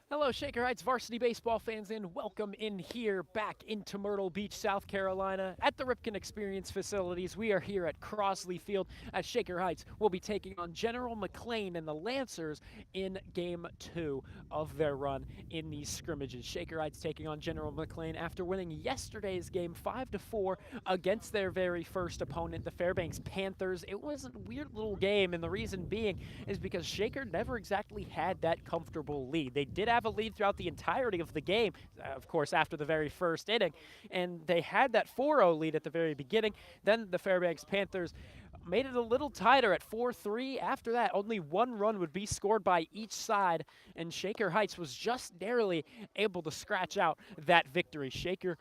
Hello, Shaker Heights varsity baseball fans, and welcome in here back into Myrtle Beach, South Carolina at the Ripken Experience facilities. We are here at Crossley Field as Shaker Heights will be taking on General McLane and the Lancers in Game 2 of their run in these scrimmages. Shaker Heights taking on General McLane after winning yesterday's game 5-4 against their very first opponent, the Fairbanks Panthers. It was a weird little game, and the reason being is because Shaker never exactly had that comfortable lead. They did have a lead throughout the entirety of the game, of course, after the very first inning, and they had that 4-0 lead at the very beginning. Then the Fairbanks Panthers made it a little tighter at 4-3. After that, only one run would be scored by each side, and Shaker Heights was just narrowly able to scratch out that victory. Shaker,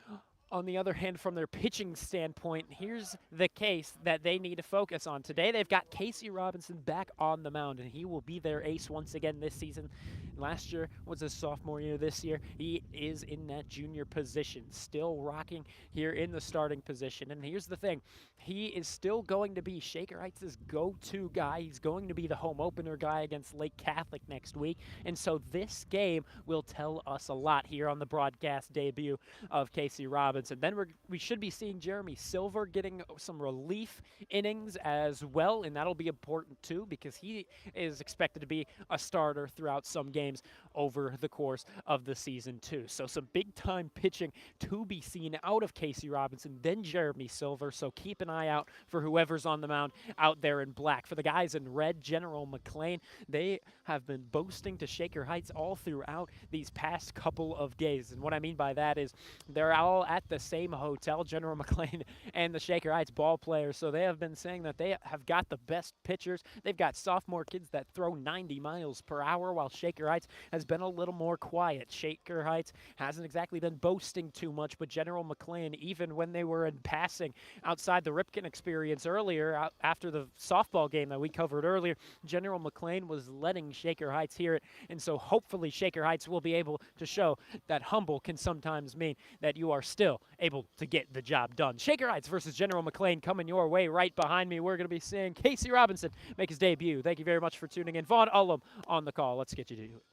on the other hand, from their pitching standpoint, here's the case that they need to focus on. Today, they've got Casey Robinson back on the mound, and he will be their ace once again this season. Last year was his sophomore year. This year, he is in that junior position, still rocking here in the starting position. And here's the thing, he is still going to be Shaker Heights' go-to guy. He's going to be the home opener guy against Lake Catholic next week. And so this game will tell us a lot here on the broadcast debut of Casey Robinson. Then we should be seeing Jeremy Silver getting some relief innings as well, and that'll be important too because he is expected to be a starter throughout some games over the course of the season too. So some big-time pitching to be seen out of Casey Robinson, then Jeremy Silver. So keep an eye out for whoever's on the mound out there in black. For the guys in red, General McLane, they have been boasting to Shaker Heights all throughout these past couple of days. And what I mean by that is they're all at the same hotel, General McLane and the Shaker Heights ball players. So they have been saying that they have got the best pitchers. They've got sophomore kids that throw 90 miles per hour, while Shaker Heights has been a little more quiet. Shaker Heights hasn't exactly been boasting too much, but General McLane, even when they were in passing outside the Ripken Experience earlier, after the softball game that we covered earlier, General McLane was letting Shaker Heights hear it. And so hopefully Shaker Heights will be able to show that humble can sometimes mean that you are still able to get the job done. Shaker Heights versus General McLane coming your way. Right behind me, we're going to be seeing Casey Robinson make his debut. Thank you very much for tuning in. Vaughn Ullum on the call. Let's get you to it.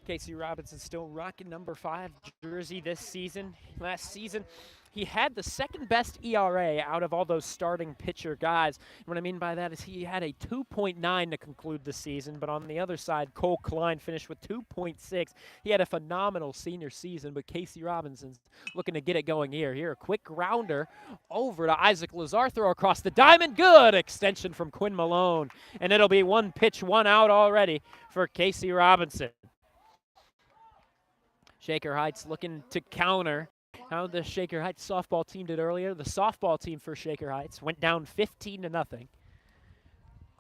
Casey Robinson still rocking number 5 jersey this season. Last season, he had the second best ERA out of all those starting pitcher guys. And what I mean by that is he had a 2.9 to conclude the season, but on the other side, Cole Klein finished with 2.6. He had a phenomenal senior season, but Casey Robinson's looking to get it going here. Here, a quick grounder over to Isaac Lazar, throw across the diamond. Good extension from Quinn Malone, and it'll be one pitch, one out already for Casey Robinson. Shaker Heights looking to counter how the Shaker Heights softball team did earlier. The softball team for Shaker Heights went down 15-0,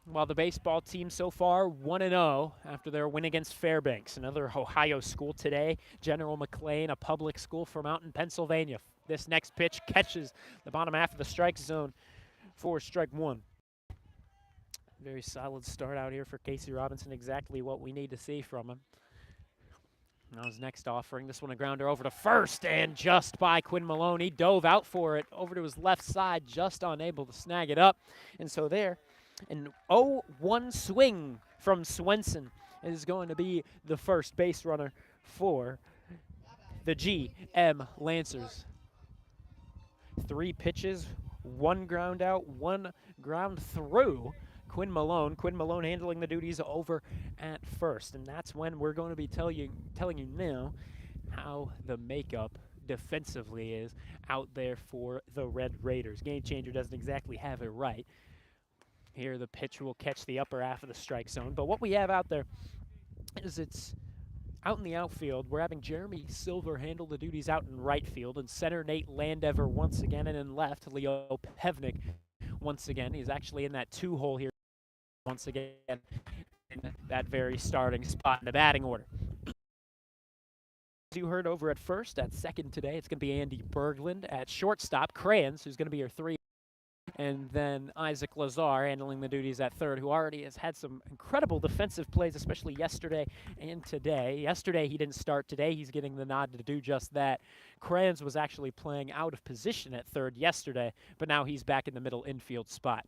while the baseball team so far 1-0 after their win against Fairbanks, another Ohio school today. General McLane, a public school from out in Pennsylvania. This next pitch catches the bottom half of the strike zone for strike one. Very solid start out here for Casey Robinson, exactly what we need to see from him. Now his next offering, this one a grounder over to first, and just by Quinn Malone. He dove out for it over to his left side, just unable to snag it up. And so there, an 0-1 swing from Swenson is going to be the first base runner for the GM Lancers. 3 pitches, 1 ground out, 1 ground through Quinn Malone. Quinn Malone handling the duties over at first. And that's when we're going to be telling you now how the makeup defensively is out there for the Red Raiders. Game Changer doesn't exactly have it right. Here the pitch will catch the upper half of the strike zone. But what we have out there is it's out in the outfield. We're having Jeremy Silver handle the duties out in right field. And center Nate Landever once again. And in left, Leo Pevnik once again. He's actually in that 2-hole here once again in that very starting spot in the batting order. As you heard over at first, at second today, it's going to be Andy Berglund. At shortstop, Crayons, who's going to be your 3. And then Isaac Lazar handling the duties at third, who already has had some incredible defensive plays, especially yesterday and today. Yesterday he didn't start. Today he's getting the nod to do just that. Kranz was actually playing out of position at third yesterday, but now he's back in the middle infield spot.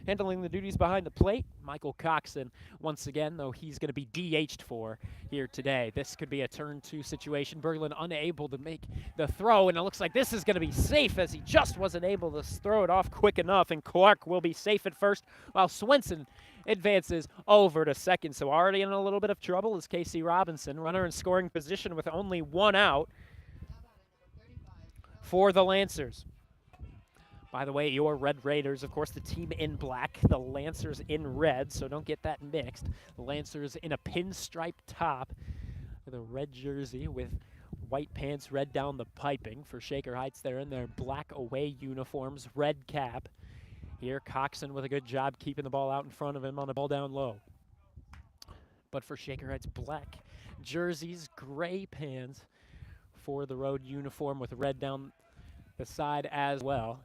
Handling the duties behind the plate, Michael Coxon, once again, though he's going to be DH'd for here today. This could be a turn two situation. Berglund unable to make the throw, and it looks like this is going to be safe as he just wasn't able to throw it off quick enough, and Clark will be safe at first, while Swenson advances over to second. So already in a little bit of trouble is Casey Robinson, runner in scoring position with only one out for the Lancers. By the way, your Red Raiders, of course, the team in black, the Lancers in red, so don't get that mixed. The Lancers in a pinstripe top with a red jersey with white pants, red down the piping. For Shaker Heights, they're in their black away uniforms, red cap. Here, Coxon with a good job keeping the ball out in front of him on the ball down low. But for Shaker Heights, black jerseys, gray pants for the road uniform with red down the side as well.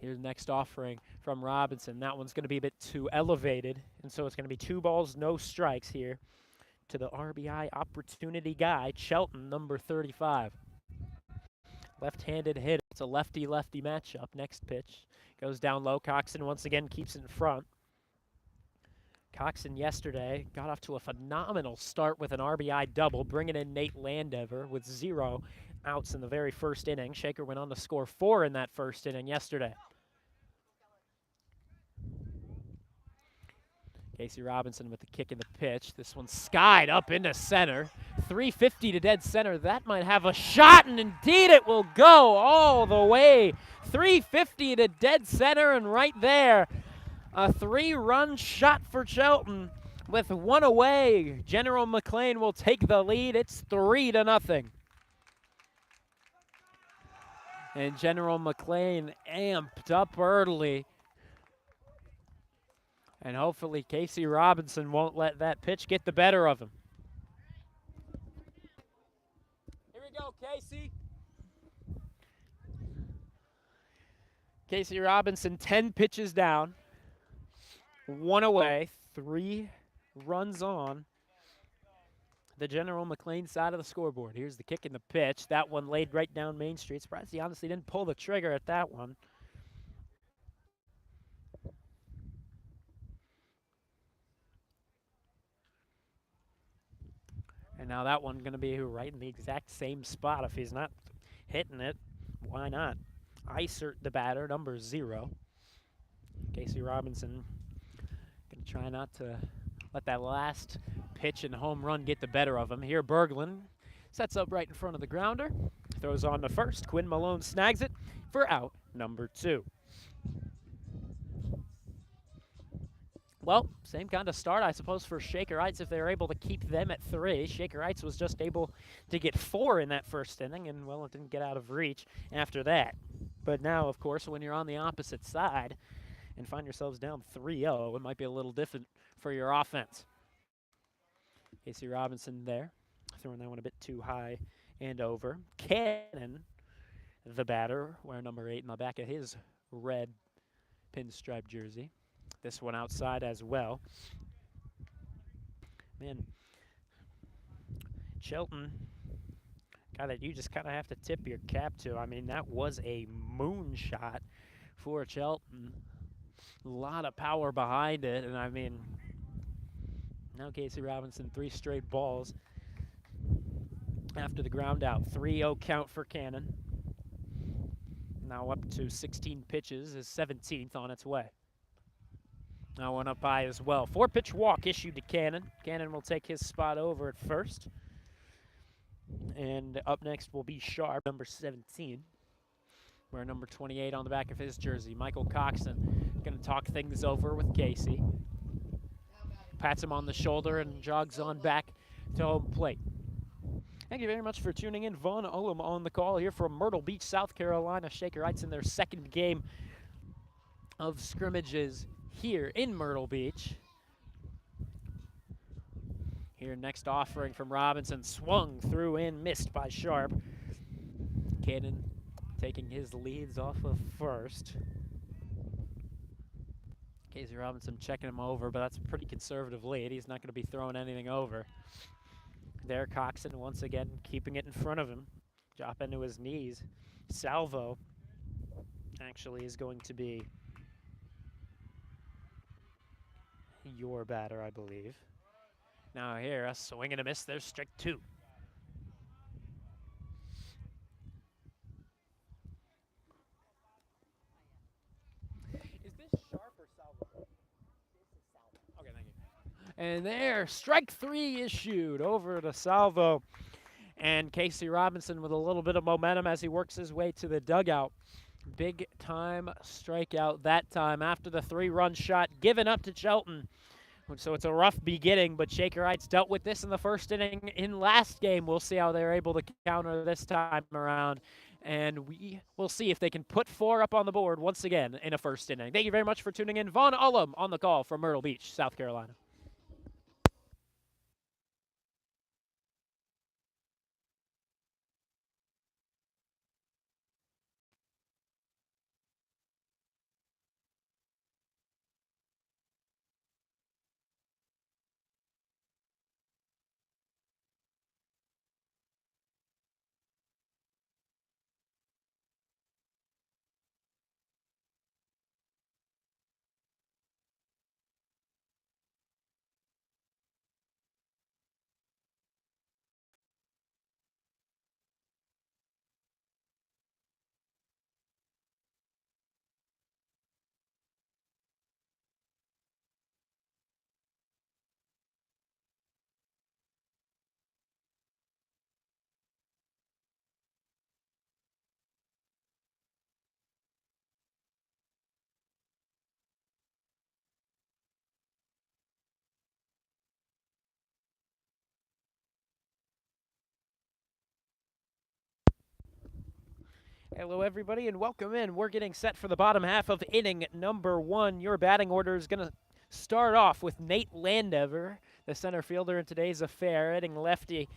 Here's next offering from Robinson. That one's going to be a bit too elevated, and so it's going to be 2 balls, no strikes here to the RBI opportunity guy, Chelton, number 35. Left-handed hitter. It's a lefty-lefty matchup. Next pitch goes down low. Coxon once again keeps it in front. Coxon yesterday got off to a phenomenal start with an RBI double, bringing in Nate Landever with 0 outs in the very first inning. Shaker went on to score 4 in that first inning yesterday. Casey Robinson with the kick in the pitch. This one skied up into center. 350 to dead center. That might have a shot, and indeed it will go all the way. 350 to dead center, and right there, a 3-run shot for Chelton. With 1 away, General McLane will take the lead. It's 3-0. And General McLane amped up early. And hopefully Casey Robinson won't let that pitch get the better of him. Here we go, Casey. Casey Robinson, 10 pitches down, 1 away, 3 runs on the General McLane side of the scoreboard. Here's the kick in the pitch. That one laid right down Main Street. Surprised he honestly didn't pull the trigger at that one. And now that one going to be right in the exact same spot. If he's not hitting it, why not? Isert the batter, number 0. Casey Robinson going to try not to let that last pitch and home run get the better of him. Here Berglund sets up right in front of the grounder. Throws on to first. Quinn Malone snags it for out number 2. Well, same kind of start, I suppose, for Shaker Heights if they're able to keep them at 3. Shaker Heights was just able to get 4 in that first inning, and, well, it didn't get out of reach after that. But now, of course, when you're on the opposite side and find yourselves down 3-0, it might be a little different for your offense. Casey Robinson there, throwing that one a bit too high and over. Cannon, the batter, wearing number 8 in the back of his red pinstripe jersey. This one outside as well. Man, Chelton, guy that you just kind of have to tip your cap to. I mean, that was a moonshot for Chelton. A lot of power behind it, and I mean, now Casey Robinson, 3 straight balls after the ground out. 3-0 count for Cannon. Now up to 16 pitches, his 17th on its way. Now one up high as well. 4-pitch walk issued to Cannon. Cannon will take his spot over at first. And up next will be Sharp, number 17. Wearing number 28 on the back of his jersey. Michael Coxon going to talk things over with Casey. Pats him on the shoulder and jogs on back to home plate. Thank you very much for tuning in. Vaughn Ullum on the call here from Myrtle Beach, South Carolina. Shaker Heights in their second game of scrimmages here in Myrtle Beach. Here, next offering from Robinson. Swung through and missed by Sharp. Cannon taking his leads off of first. Casey Robinson checking him over, but that's a pretty conservative lead. He's not going to be throwing anything over. There, Coxon once again keeping it in front of him. Drop into his knees. Salvo actually is going to be your batter, I believe. Now here, a swing and a miss. There's strike two. Is this Sharp or Salvo? This is Salvo. Okay, thank you. And there, strike three issued over to Salvo. And Casey Robinson with a little bit of momentum as he works his way to the dugout. Big time strikeout that time after the 3-run shot given up to Shelton. So it's a rough beginning, but Shaker Heights dealt with this in the first inning in last game. We'll see how they're able to counter this time around. And we will see if they can put 4 up on the board once again in a first inning. Thank you very much for tuning in. Vaughn Ullum on the call from Myrtle Beach, South Carolina. Hello, everybody, and welcome in. We're getting set for the bottom half of inning number 1. Your batting order is going to start off with Nate Landever, the center fielder in today's affair, hitting lefty.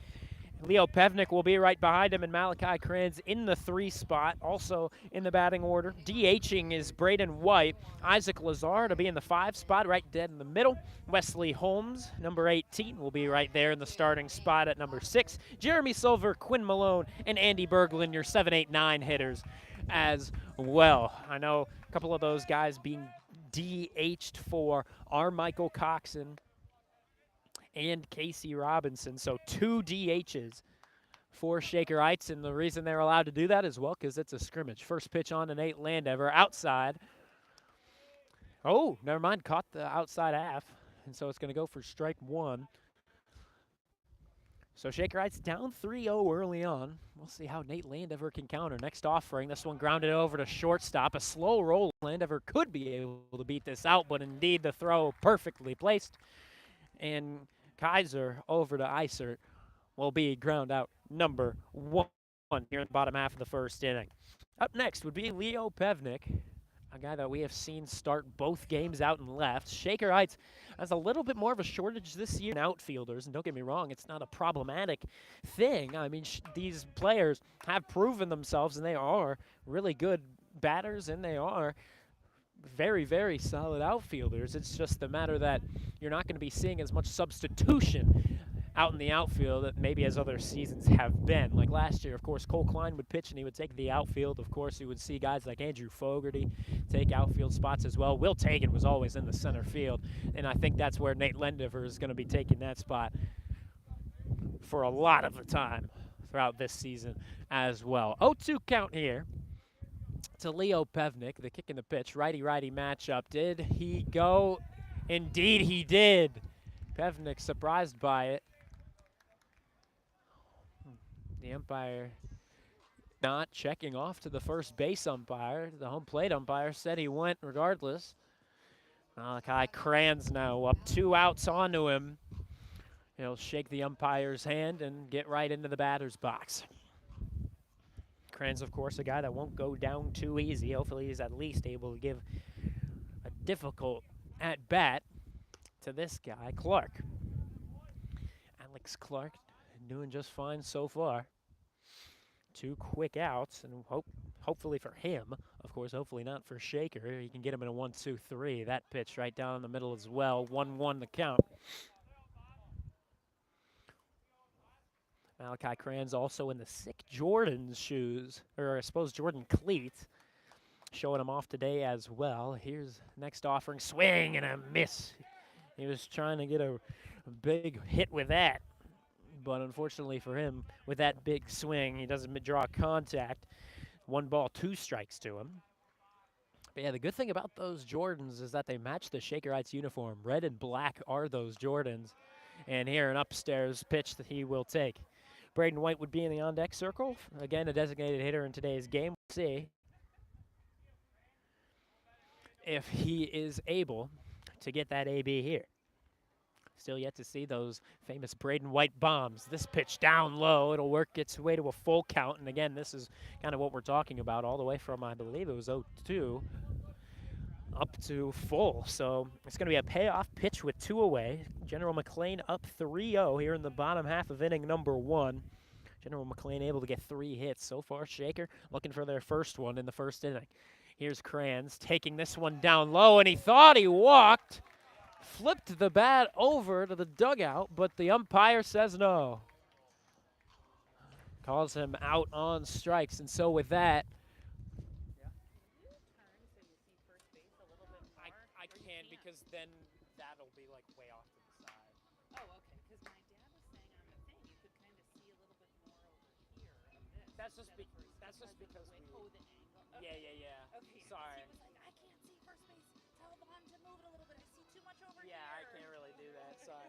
Leo Pevnik will be right behind him, and Malachi Kranz in the 3 spot. Also in the batting order, DHing is Braden White. Isaac Lazar to be in the 5 spot, right dead in the middle. Wesley Holmes, number 18, will be right there in the starting spot at number 6. Jeremy Silver, Quinn Malone, and Andy Berglund, your 7, 8, 9 hitters as well. I know a couple of those guys being DH'd for are Michael Coxon and Casey Robinson. So 2 DHs for Shaker Heights, and the reason they're allowed to do that as well because it's a scrimmage. First pitch on to Nate Landever, outside. Oh, never mind, caught the outside half, and so it's going to go for strike 1. So Shaker Heights down 3-0 early on. We'll see how Nate Landever can counter. Next offering, this one grounded over to shortstop. A slow roll. Landever could be able to beat this out, but indeed the throw perfectly placed. And Kaiser over to Isert will be ground out number 1 here in the bottom half of the first inning. Up next would be Leo Pevnik, a guy that we have seen start both games out and left. Shaker Heights has a little bit more of a shortage this year in outfielders, and don't get me wrong, it's not a problematic thing. I mean, these players have proven themselves, and they are really good batters, and they are very, very solid outfielders. It's just the matter that you're not going to be seeing as much substitution out in the outfield that maybe as other seasons have been. Like last year, of course, Cole Klein would pitch and he would take the outfield. Of course, you would see guys like Andrew Fogarty take outfield spots as well. Will Tagan was always in the center field, and I think that's where Nate Landever is going to be taking that spot for a lot of the time throughout this season as well. 0-2 count here to Leo Pevnik, the kick and the pitch, righty-righty matchup. Did he go? Indeed he did. Pevnik surprised by it. The umpire not checking off to the first base umpire. The home plate umpire said he went regardless. Malachi Kranz now up 2 outs onto him. He'll shake the umpire's hand and get right into the batter's box. Kranz, of course, a guy that won't go down too easy. Hopefully he's at least able to give a difficult at-bat to this guy, Clark. Alex Clark doing just fine so far. 2 quick outs, and hopefully for him, of course, hopefully not for Shaker, he can get him in a 1-2-3. That pitch right down the middle as well. 1-1 the count. Malachi Cran's also in the sick Jordan's shoes, or I suppose Jordan cleats, showing him off today as well. Here's next offering, swing and a miss. He was trying to get a big hit with that, but unfortunately for him, with that big swing, he doesn't draw contact. 1 ball, 2 strikes to him. But yeah, the good thing about those Jordans is that they match the Shaker Heights uniform. Red and black are those Jordans. And here, an upstairs pitch that he will take. Braden White would be in the on-deck circle. Again, a designated hitter in today's game. We'll see if he is able to get that AB here. Still yet to see those famous Braden White bombs. This pitch down low. It'll work its way to a full count. And again, this is kind of what we're talking about all the way from, I believe it was 0-2 up to full. So it's going to be a payoff pitch with 2 away. General McLane up 3-0 here in the bottom half of inning number 1. General McLane able to get 3 hits so far. Shaker looking for their first one in the first inning. Here's Crans taking this one down low, and he thought he walked. Flipped the bat over to the dugout, but the umpire says no. Calls him out on strikes, and so with that, I can't, because then that'll be like way off to the side. Oh, okay, because my dad was saying on the thing you could kind of see a little bit more over here of this. That's just because we. Oh, the angle. Yeah. Okay. Sorry. He was like, I can't see first base. Tell Vaughn to move it a little bit. I see too much over here. Yeah, I can't really do that. Sorry.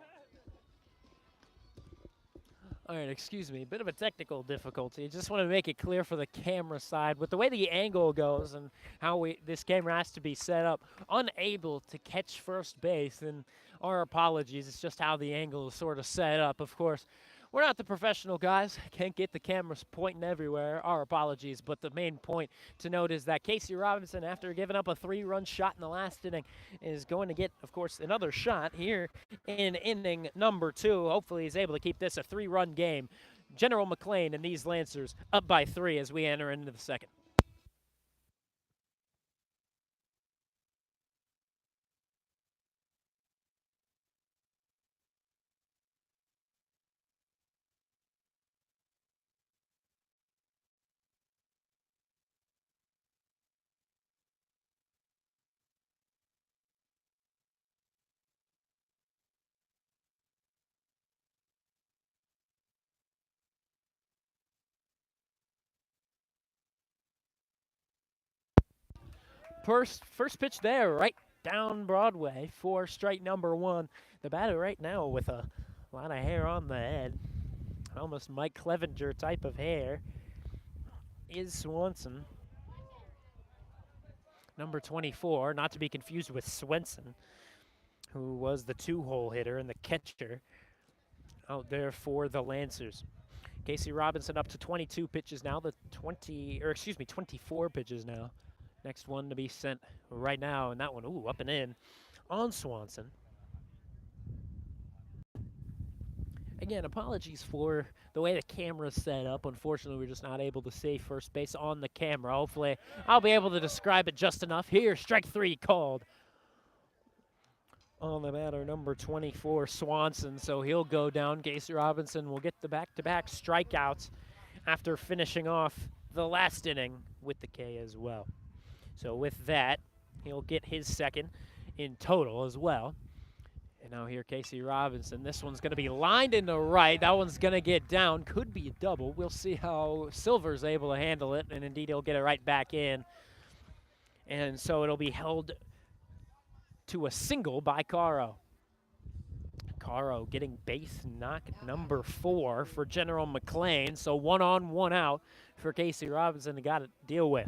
All right, excuse me. Bit of a technical difficulty. Just want to make it clear for the camera side. With the way the angle goes and how this camera has to be set up, unable to catch first base, and our apologies. It's just how the angle is sort of set up. Of course, we're not the professional guys. Can't get the cameras pointing everywhere. Our apologies. But the main point to note is that Casey Robinson, after giving up a 3-run shot in the last inning, is going to get, of course, another shot here in inning number 2. Hopefully he's able to keep this a 3-run game. General McLane and these Lancers up by 3 as we enter into the second. First pitch there, right down Broadway for strike number 1. The batter right now with a lot of hair on the head, almost Mike Clevenger type of hair, is Swanson. Number 24, not to be confused with Swenson, who was the 2-hole hitter and the catcher out there for the Lancers. Casey Robinson up to 22 pitches now, 24 pitches now. Next one to be sent right now, and that one, up and in on Swanson. Again, apologies for the way the camera's set up. Unfortunately, we're just not able to see first base on the camera. Hopefully, I'll be able to describe it just enough. Here, strike 3 called on the batter, number 24, Swanson. So he'll go down. Casey Robinson will get the back-to-back strikeouts after finishing off the last inning with the K as well. So with that, he'll get his second in total as well. And now here, Casey Robinson. This one's going to be lined into right. That one's going to get down. Could be a double. We'll see how Silver's able to handle it. And indeed, he'll get it right back in. And so it'll be held to a single by Caro. Caro getting base knock number 4 for General McLane. So 1 on, 1 out for Casey Robinson to got to deal with.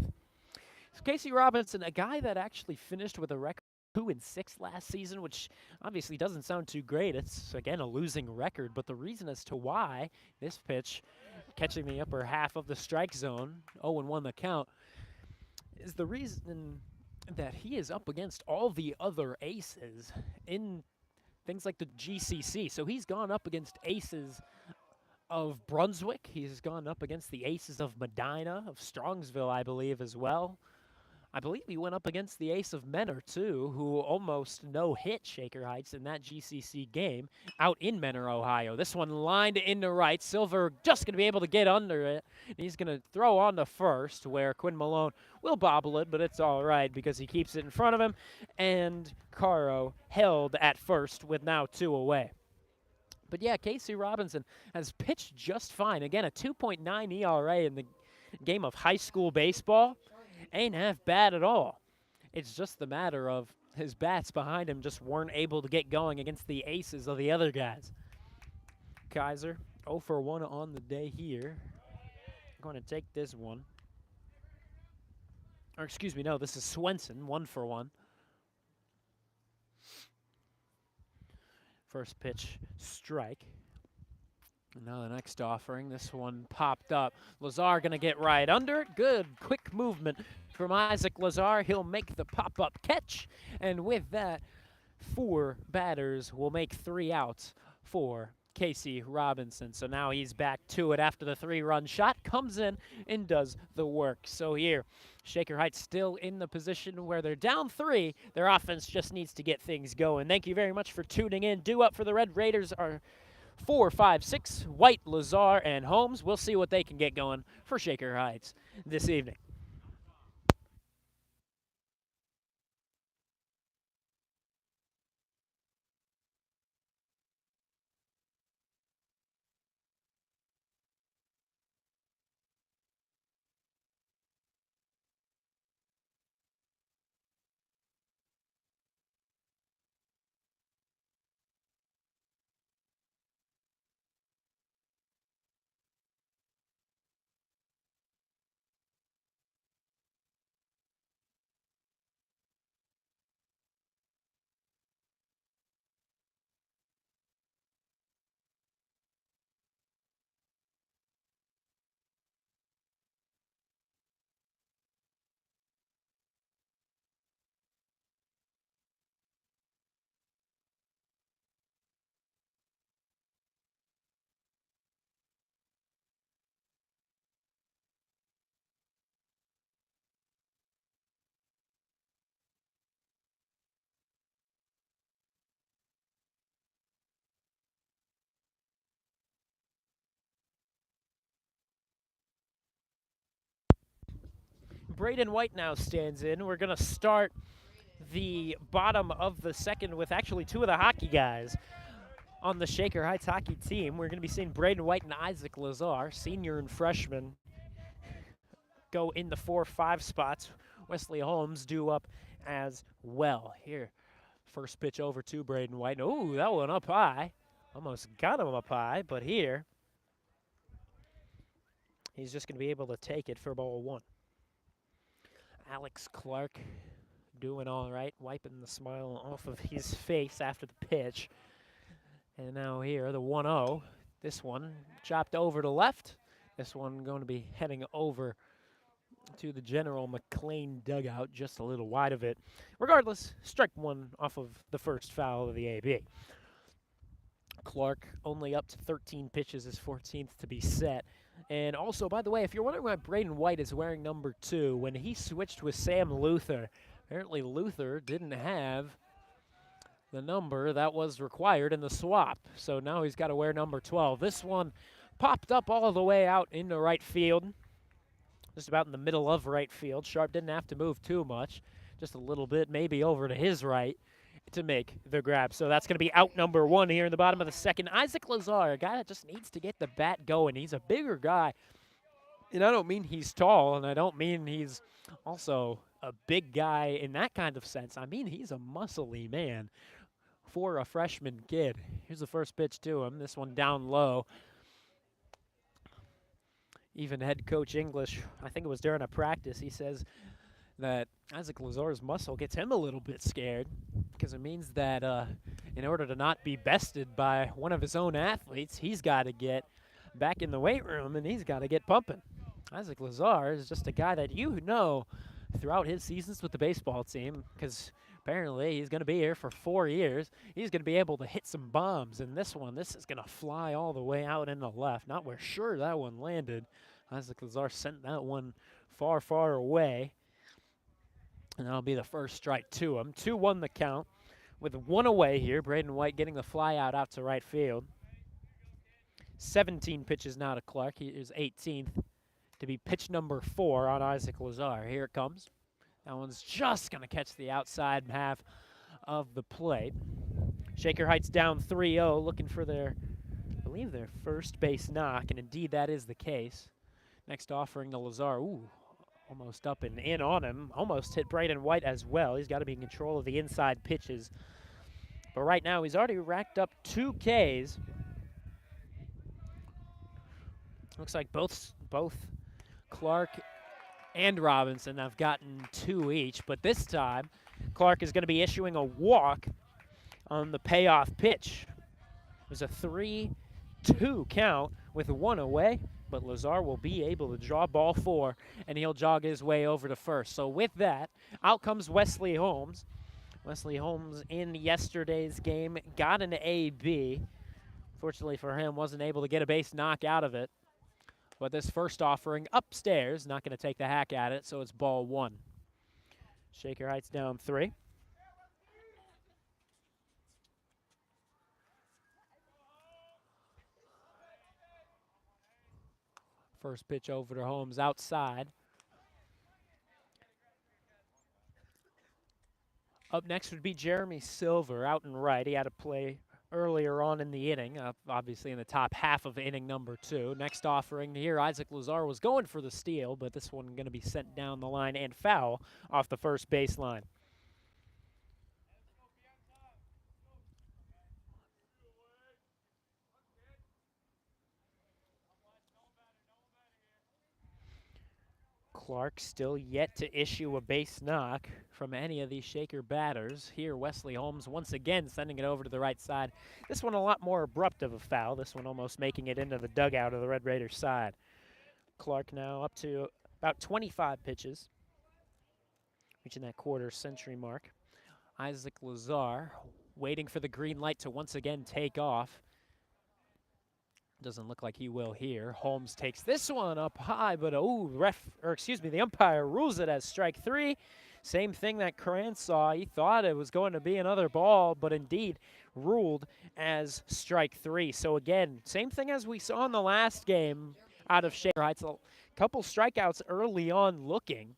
So Casey Robinson, a guy that actually finished with a record 2-6 last season, which obviously doesn't sound too great. It's, again, a losing record, but the reason as to why this pitch, catching the upper half of the strike zone, 0-1 the count, is the reason that he is up against all the other aces in things like the GCC. So he's gone up against aces of Brunswick. He's gone up against the aces of Medina, of Strongsville, I believe, as well. I believe he went up against the ace of Menor, too, who almost no-hit Shaker Heights in that GCC game out in Menor, Ohio. This one lined into right. Silver just going to be able to get under it. And he's going to throw on to first, where Quinn Malone will bobble it, but it's all right because he keeps it in front of him. And Caro held at first with now 2 away. But yeah, Casey Robinson has pitched just fine. Again, a 2.9 ERA in the game of high school baseball. Ain't half bad at all. It's just the matter of his bats behind him just weren't able to get going against the aces of the other guys. Kaiser 0 for 1 on the day here. I'm going to take this one. Or excuse me, no, this is Swenson, 1 for 1. First pitch, strike. And now the next offering, this one popped up. Lazar gonna get right under it. Good, quick movement from Isaac Lazar. He'll make the pop-up catch. And with that, 4 batters will make 3 outs for Casey Robinson. So now he's back to it after the 3-run shot. Comes in and does the work. So here, Shaker Heights still in the position where they're down 3. Their offense just needs to get things going. Thank you very much for tuning in. Due up for the Red Raiders are 4, 5, 6, White, Lazar, and Holmes. We'll see what they can get going for Shaker Heights this evening. Braden White now stands in. We're going to start the bottom of the second with actually 2 of the hockey guys on the Shaker Heights hockey team. We're going to be seeing Braden White and Isaac Lazar, senior and freshman, go in the 4-5 spots. Wesley Holmes due up as well. Here, first pitch over to Braden White. Oh, that one up high. Almost got him up high, but here, he's just going to be able to take it for ball 1. Alex Clark doing all right, wiping the smile off of his face after the pitch. And now here, the 1-0. This one chopped over to left. This one going to be heading over to the General McLane dugout, just a little wide of it. Regardless, strike 1 off of the first foul of the AB. Clark only up to 13 pitches, his 14th to be set. And also, by the way, if you're wondering why Braden White is wearing number 2, when he switched with Sam Luther, apparently Luther didn't have the number that was required in the swap. So now he's got to wear number 12. This one popped up all the way out into right field, just about in the middle of right field. Sharp didn't have to move too much, just a little bit, maybe over to his right to make the grab. So that's going to be out number 1 here in the bottom of the second. Isaac Lazar, a guy that just needs to get the bat going. He's a bigger guy, and I don't mean he's tall, and I don't mean he's also a big guy in that kind of sense. I mean he's a muscly man for a freshman kid. Here's the first pitch to him. This one down low. Even head coach English, I think it was during a practice, he says that Isaac Lazar's muscle gets him a little bit scared because it means that in order to not be bested by one of his own athletes, he's got to get back in the weight room and he's got to get pumping. Isaac Lazar is just a guy that you know throughout his seasons with the baseball team, because Apparently, he's going to be here for 4 years. He's going to be able to hit some bombs. And this is going to fly all the way out in the left. Not where sure that one landed. Isaac Lazar sent that one far, far away. And that'll be the first strike to him. 2-1 the count with 1 away here. Braden White getting the fly out to right field. 17 pitches now to Clark. He is 18th to be pitch number 4 on Isaac Lazar. Here it comes. That one's just going to catch the outside half of the plate. Shaker Heights down 3-0, looking for their, I believe, their first base knock, and indeed that is the case. Next offering to Lazar. Ooh, almost up and in on him. Almost hit Braden White as well. He's got to be in control of the inside pitches. But right now, he's already racked up 2 Ks. Looks like both Clark and Robinson have gotten 2 each, but this time Clark is going to be issuing a walk on the payoff pitch. It was a 3-2 count with 1 away, but Lazar will be able to draw ball 4, and he'll jog his way over to first. So with that, out comes Wesley Holmes. Wesley Holmes in yesterday's game got an AB. Fortunately for him, wasn't able to get a base knock out of it. But this first offering upstairs, not going to take the hack at it, so it's ball 1. Shaker Heights down 3. First pitch over to Holmes outside. Up next would be Jeremy Silver out and right. He had a play earlier on in the inning, obviously in the top half of inning number 2. Next offering here, Isaac Lazar was going for the steal, but this one going to be sent down the line and foul off the first baseline. Clark still yet to issue a base knock from any of these Shaker batters. Here, Wesley Holmes once again sending it over to the right side. This one a lot more abrupt of a foul. This one almost making it into the dugout of the Red Raiders side. Clark now up to about 25 pitches, reaching that quarter century mark. Isaac Lazar waiting for the green light to once again take off. Doesn't look like he will here. Holmes takes this one up high, but the umpire rules it as strike 3. Same thing that Krantz saw. He thought it was going to be another ball, but indeed ruled as strike 3. So again, same thing as we saw in the last game out of Shaker Heights. A couple strikeouts early on looking.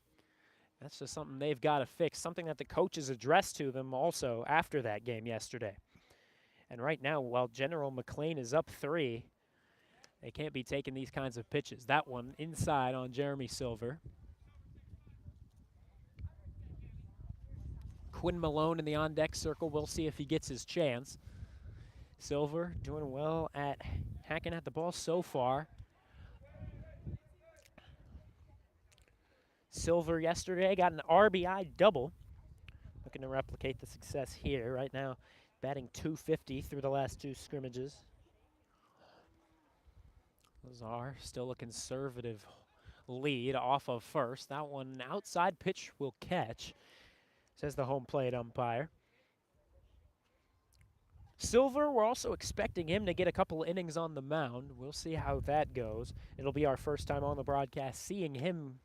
That's just something they've got to fix, something that the coaches addressed to them also after that game yesterday. And right now, while General McLane is up 3, they can't be taking these kinds of pitches. That one inside on Jeremy Silver. Quinn Malone in the on-deck circle. We'll see if he gets his chance. Silver doing well at hacking at the ball so far. Silver yesterday got an RBI double. Looking to replicate the success here. Right now, batting .250 through the last 2 scrimmages. Lazar still a conservative lead off of first. That one outside pitch will catch, says the home plate umpire. Silver, we're also expecting him to get a couple innings on the mound. We'll see how that goes. It'll be our first time on the broadcast seeing him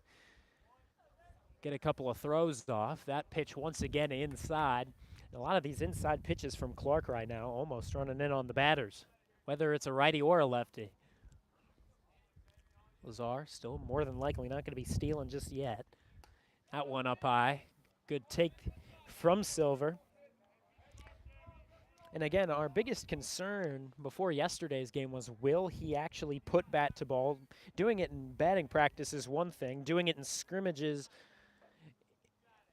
get a couple of throws off. That pitch once again inside. A lot of these inside pitches from Clark right now almost running in on the batters, whether it's a righty or a lefty. Lazar still more than likely not going to be stealing just yet. That one up high. Good take from Silver. And again, our biggest concern before yesterday's game was, will he actually put bat to ball? Doing it in batting practice is one thing. Doing it in scrimmages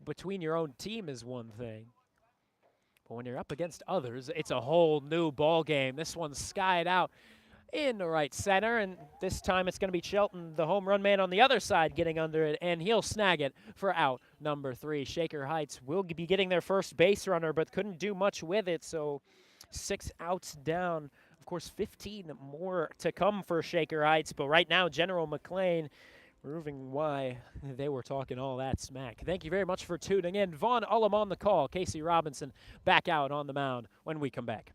between your own team is one thing. But when you're up against others, it's a whole new ball game. This one's skied out in the right center, and this time it's going to be Shelton, the home run man on the other side, getting under it, and he'll snag it for out number 3. Shaker Heights will be getting their first base runner, but couldn't do much with it, so 6 outs down. Of course, 15 more to come for Shaker Heights, but right now General McLane proving why they were talking all that smack. Thank you very much for tuning in. Vaughn Ullum on the call. Casey Robinson back out on the mound when we come back.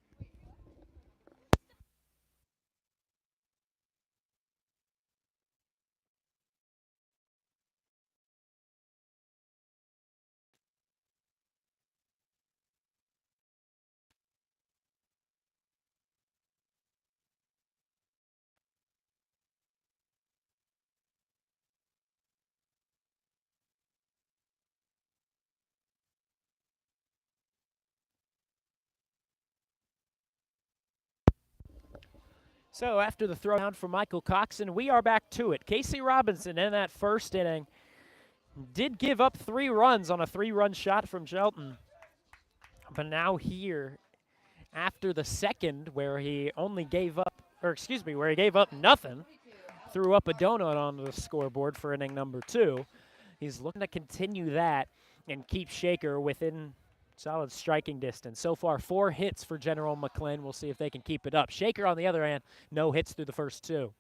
So after the throwdown from Michael Coxon, we are back to it. Casey Robinson in that first inning did give up 3 runs on a 3-run shot from Shelton. But now here, after the second, where he only gave up, where he gave up nothing, threw up a donut on the scoreboard for inning number 2. He's looking to continue that and keep Shaker within solid striking distance. So far, 4 hits for General McLane. We'll see if they can keep it up. Shaker, on the other hand, no hits through the first 2.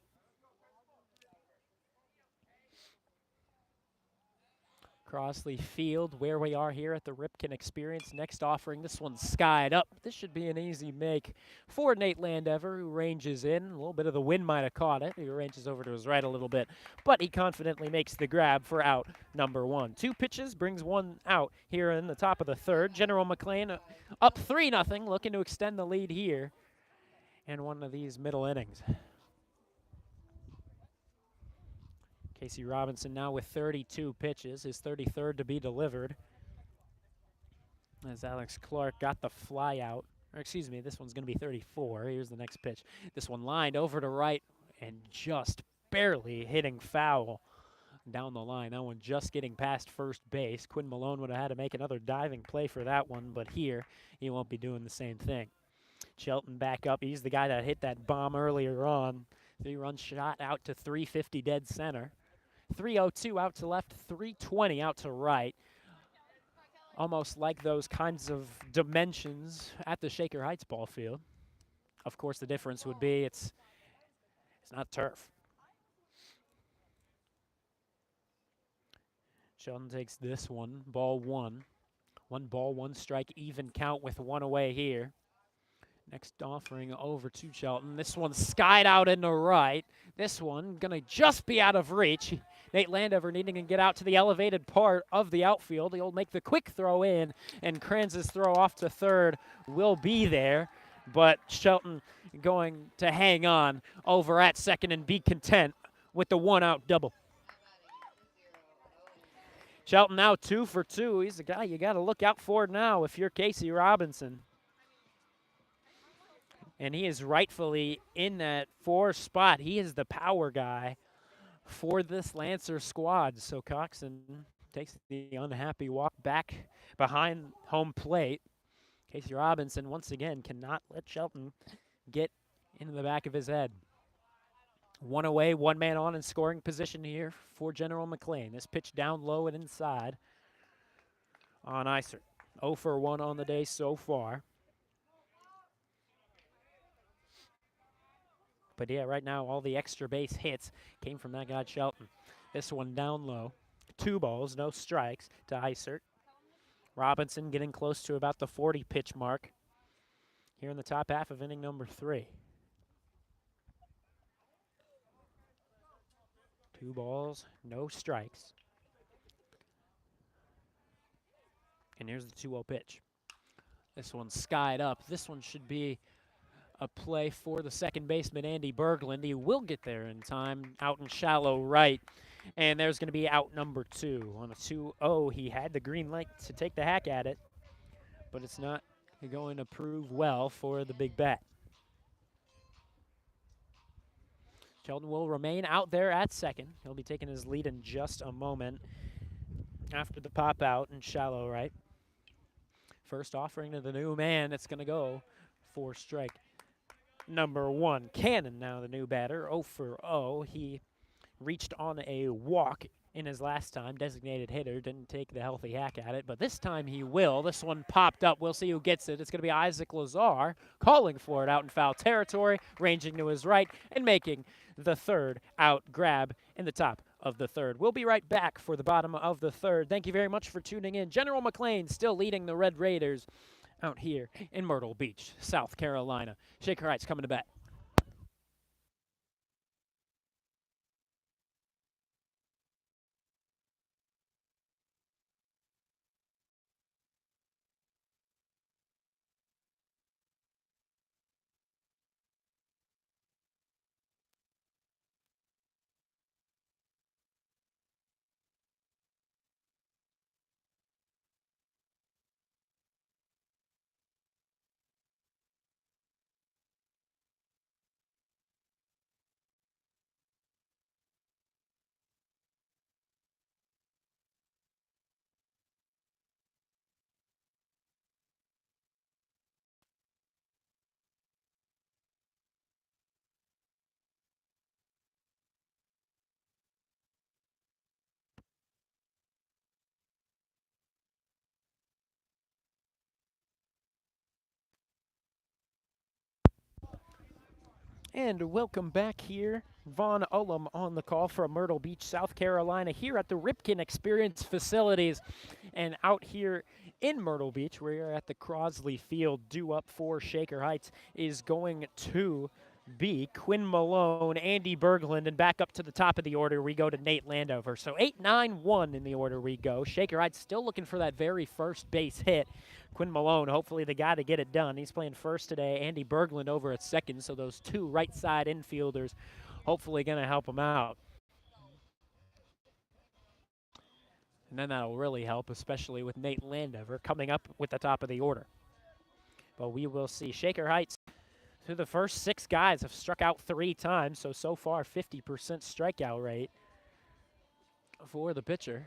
Crossley Field, where we are here at the Ripken Experience. Next offering, this one's skied up. This should be an easy make for Nate Landever, who ranges in. A little bit of the wind might have caught it. He ranges over to his right a little bit, but he confidently makes the grab for out number 1. 2 pitches brings 1 out here in the top of the third. General McLane up 3-0, looking to extend the lead here in one of these middle innings. Casey Robinson now with 32 pitches, his 33rd to be delivered. As Alex Clark got the fly out. Or excuse me, this one's going to be 34. Here's the next pitch. This one lined over to right and just barely hitting foul down the line. That one just getting past first base. Quinn Malone would have had to make another diving play for that one, but here he won't be doing the same thing. Shelton back up. He's the guy that hit that bomb earlier on. 3-run shot out to 350 dead center. 302 out to left, 320 out to right. Almost like those kinds of dimensions at the Shaker Heights ball field. Of course, the difference would be it's not turf. Shelton takes this one, ball 1. 1 ball, 1 strike, even count with 1 away here. Next offering over to Shelton. This one skied out into right. This one gonna just be out of reach. Nate Landever needing to get out to the elevated part of the outfield. He'll make the quick throw in, and Kranz's throw off to third will be there. But Shelton going to hang on over at second and be content with the 1-out double. Shelton now 2 for 2. He's the guy you got to look out for now if you're Casey Robinson. And he is rightfully in that 4 spot. He is the power guy for this Lancer squad. So Coxon takes the unhappy walk back behind home plate. Casey Robinson, once again, cannot let Shelton get into the back of his head. 1 away, 1 man on in scoring position here for General McLane. This pitch down low and inside on Isert. 0 for 1 on the day so far. But yeah, right now all the extra base hits came from that guy Shelton. This one down low. 2 balls, no strikes to Isert. Robinson getting close to about the 40 pitch mark here in the top half of inning number 3. 2 balls, no strikes. And here's the 2-0 pitch. This one's skied up. This one should be a play for the second baseman, Andy Berglund. He will get there in time, out in shallow right. And there's going to be out number 2. On a 2-0, he had the green light to take the hack at it, but it's not going to prove well for the big bat. Shelton will remain out there at second. He'll be taking his lead in just a moment after the pop out in shallow right. First offering to the new man, it's going to go for strike number 1. Cannon now the new batter, 0 for 0. He reached on a walk in his last time. Designated hitter, didn't take the healthy hack at it, but this time he will. This one popped up. We'll see who gets it. It's going to be Isaac Lazar calling for it out in foul territory, ranging to his right and making the 3rd out grab in the top of the third. We'll be right back for the bottom of the third. Thank you very much for tuning in. General McLane still leading the Red Raiders out here in Myrtle Beach, South Carolina. Shaker Heights coming to bat. And welcome back here. Vaughn Ullum on the call from Myrtle Beach, South Carolina, here at the Ripken Experience Facilities. And out here in Myrtle Beach, we're at the Crosley Field. Due up for Shaker Heights is going to be Quinn Malone, Andy Berglund, and back up to the top of the order we go to Nate Landover. So 8-9-1 in the order we go. Shaker Heights still looking for that very first base hit. Quinn Malone, hopefully the guy to get it done. He's playing first today. Andy Berglund over at second, so those two right side infielders hopefully going to help him out. And then that'll really help, especially with Nate Landover coming up with the top of the order. But we will see. Shaker Heights, through the first 6 guys, have struck out 3 times, so far 50% strikeout rate for the pitcher.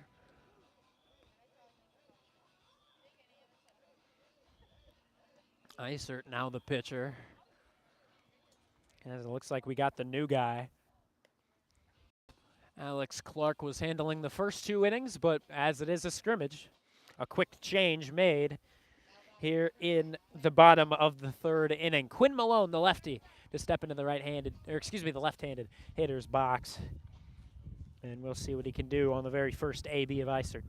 Isert now the pitcher. As it looks like we got the new guy. Alex Clark was handling the first 2 innings, but as it is a scrimmage, a quick change made here in the bottom of the 3rd inning. Quinn Malone, the lefty, to step into the the left-handed hitter's box. And we'll see what he can do on the very first AB of Isert.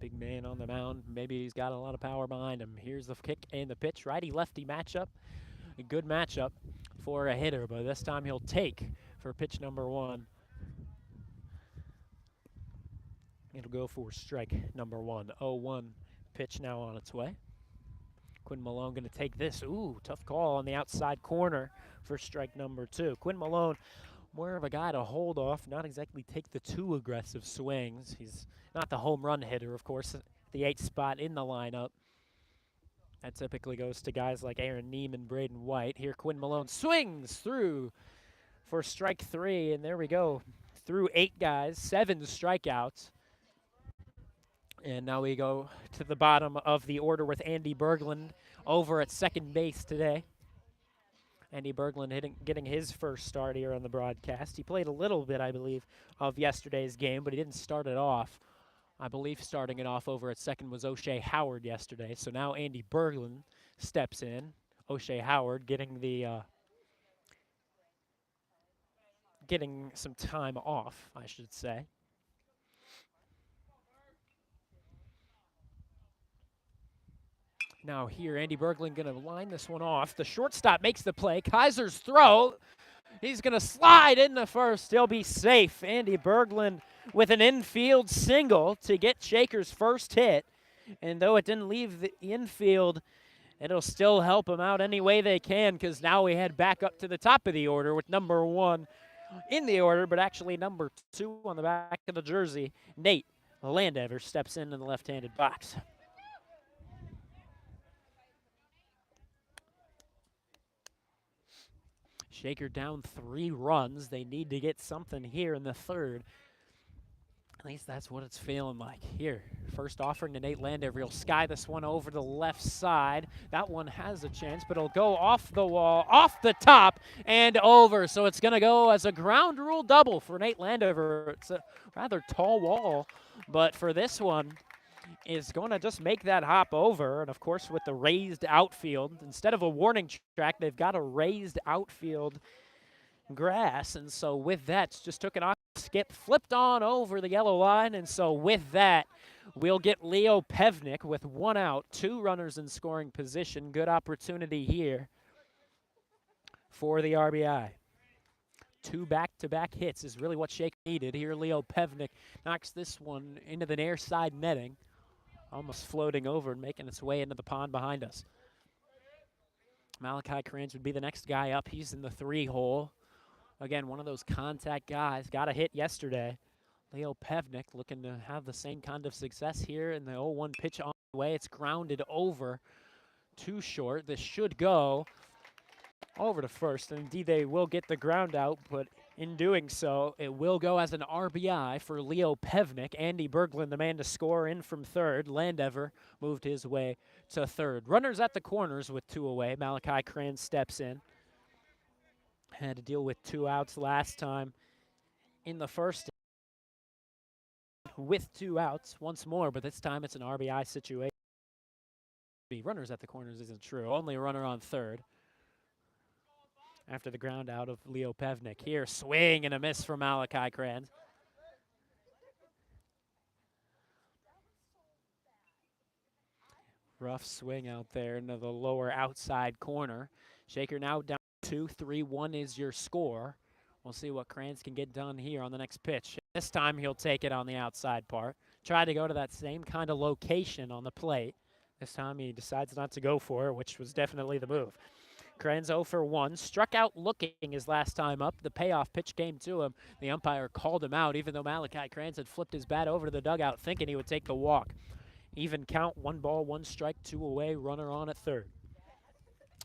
Big man on the mound. Maybe he's got a lot of power behind him. Here's the kick and the pitch. Righty-lefty matchup. A good matchup for a hitter, but this time he'll take for pitch number 1. It'll go for strike number 1. 0-1 pitch now on its way. Quinn Malone going to take this. Ooh, tough call on the outside corner for strike number 2. Quinn Malone, more of a guy to hold off, not exactly take the too aggressive swings. He's not the home run hitter, of course, the 8th spot in the lineup. That typically goes to guys like Aaron Neiman, Braden White. Here, Quinn Malone swings through for strike 3, and there we go. Through 8 guys, 7 strikeouts. And now we go to the bottom of the order with Andy Berglund over at second base today. Andy Berglund getting his first start here on the broadcast. He played a little bit, I believe, of yesterday's game, but he didn't start it off. I believe starting it off over at second was O'Shea Howard yesterday. So now Andy Berglund steps in. O'Shea Howard getting some time off, I should say. Now here, Andy Berglund going to line this one off. The shortstop makes the play. Kaiser's throw. He's going to slide into first. He'll be safe. Andy Berglund with an infield single to get Shaker's first hit. And though it didn't leave the infield, it'll still help him out any way they can, because now we head back up to the top of the order with number 1 in the order, but actually number 2 on the back of the jersey. Nate Landover steps in the left-handed box. Shaker down 3 runs. They need to get something here in the 3rd. At least that's what it's feeling like. Here, first offering to Nate Landover. He'll sky this one over the left side. That one has a chance, but it'll go off the wall, off the top, and over. So it's going to go as a ground rule double for Nate Landover. It's a rather tall wall, but for this one, is going to just make that hop over. And, of course, with the raised outfield, instead of a warning track, they've got a raised outfield grass, and so with that, just took an off skip, flipped on over the yellow line, and so with that, we'll get Leo Pevnik with 1 out, 2 runners in scoring position. Good opportunity here for the RBI. 2 back-to-back hits is really what Shaker needed. Here, Leo Pevnik knocks this one into the near side netting, almost floating over and making its way into the pond behind us. Malachi Kranz would be the next guy up. He's in the 3-hole. Again, one of those contact guys. Got a hit yesterday. Leo Pevnik looking to have the same kind of success here in the 0-1 pitch on the way. It's grounded over, too short. This should go over to first, and indeed they will get the ground out, but in doing so, it will go as an RBI for Leo Pevnik. Andy Berglund, the man to score, in from third. Landever moved his way to third. Runners at the corners with 2 away. Malachi Kranz steps in. Had to deal with 2 outs last time in the first with 2 outs once more, but this time it's an RBI situation. Runners at the corners isn't true. Only a runner on third. After the ground out of Leo Pevnik. Here, swing and a miss for Malachi Kranz. Rough swing out there into the lower outside corner. Shaker now down 2-3-1 is your score. We'll see what Kranz can get done here on the next pitch. This time he'll take it on the outside part. Try to go to that same kind of location on the plate. This time he decides not to go for it, which was definitely the move. Kranz 0 for 1. Struck out looking his last time up. The payoff pitch came to him. The umpire called him out, even though Malachi Kranz had flipped his bat over to the dugout thinking he would take the walk. Even count, 1 ball, 1 strike, 2 away, runner on at third.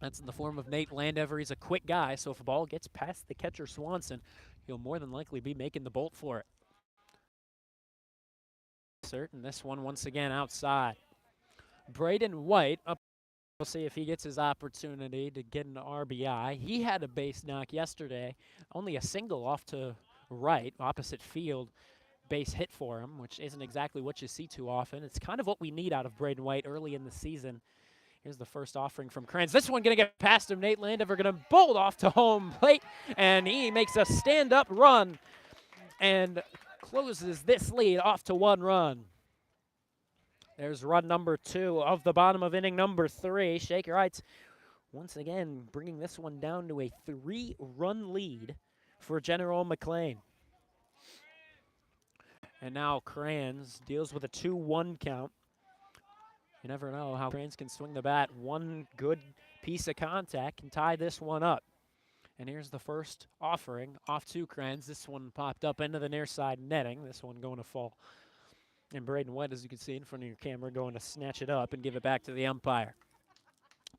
That's in the form of Nate Landever. He's a quick guy, so if a ball gets past the catcher Swanson, he'll more than likely be making the bolt for it. Certain this one once again outside. Braden White up. We'll see if he gets his opportunity to get an RBI. He had a base knock yesterday, only a single off to right, opposite field. Base hit for him, which isn't exactly what you see too often. It's kind of what we need out of Braden White early in the season. Here's the first offering from Kranz. This one going to get past him. Nate Landever going to bolt off to home plate, and he makes a stand-up run and closes this lead off to 1 run. There's run number 2 of the bottom of inning number 3. Shaker Heights once again bringing this one down to a 3-run lead for General McLane. And now Kranz deals with a 2-1 count. You never know how Kranz can swing the bat. One good piece of contact can tie this one up. And here's the first offering off to Kranz. This one popped up into the near side netting. This one going to fall. And Braden White, as you can see in front of your camera, going to snatch it up and give it back to the umpire.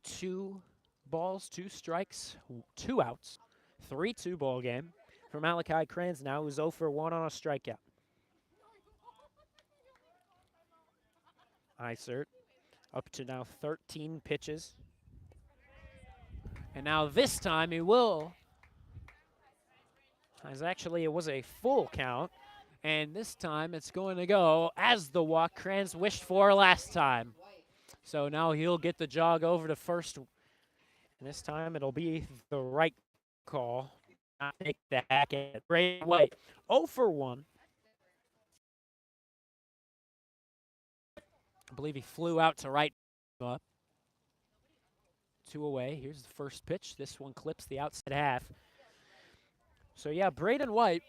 2 balls, 2 strikes, 2 outs. 3-2 ball game for Malachi Kranz now, who's 0 for 1 on a strikeout. Isert up to now 13 pitches. And now this time he will. As actually it was a full count. And this time it's going to go as the walk Kranz wished for last time. So now he'll get the jog over to first. And this time it'll be the right call. Not take the hack at Braden White. 0 for 1. I believe he flew out to right. Up. 2 away. Here's the first pitch. This one clips the outside half. So yeah, Braden White,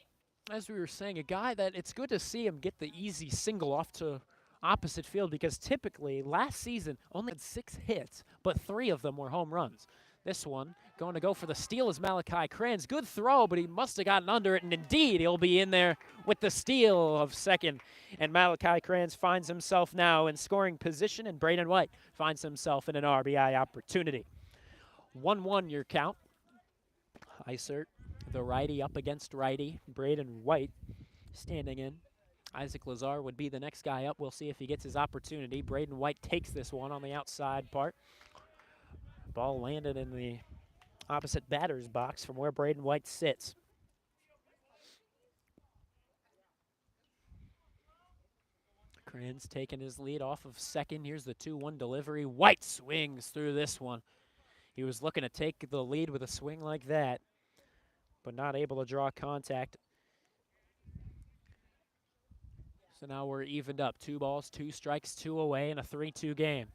as we were saying, a guy that it's good to see him get the easy single off to opposite field, because typically last season only had 6 hits, but 3 of them were home runs. This one going to go for the steal is Malachi Kranz. Good throw, but he must have gotten under it, and indeed he'll be in there with the steal of second. And Malachi Kranz finds himself now in scoring position, and Braden White finds himself in an RBI opportunity. 1-1 your count. Isert, the righty up against righty. Braden White standing in. Isaac Lazar would be the next guy up. We'll see if he gets his opportunity. Braden White takes this one on the outside part. Ball landed in the opposite batter's box from where Braden White sits. Kranz taking his lead off of second. Here's the 2-1 delivery. White swings through this one. He was looking to take the lead with a swing like that. but not able to draw contact. So now we're evened up. 2 balls, 2 strikes, 2 away in a 3-2 game.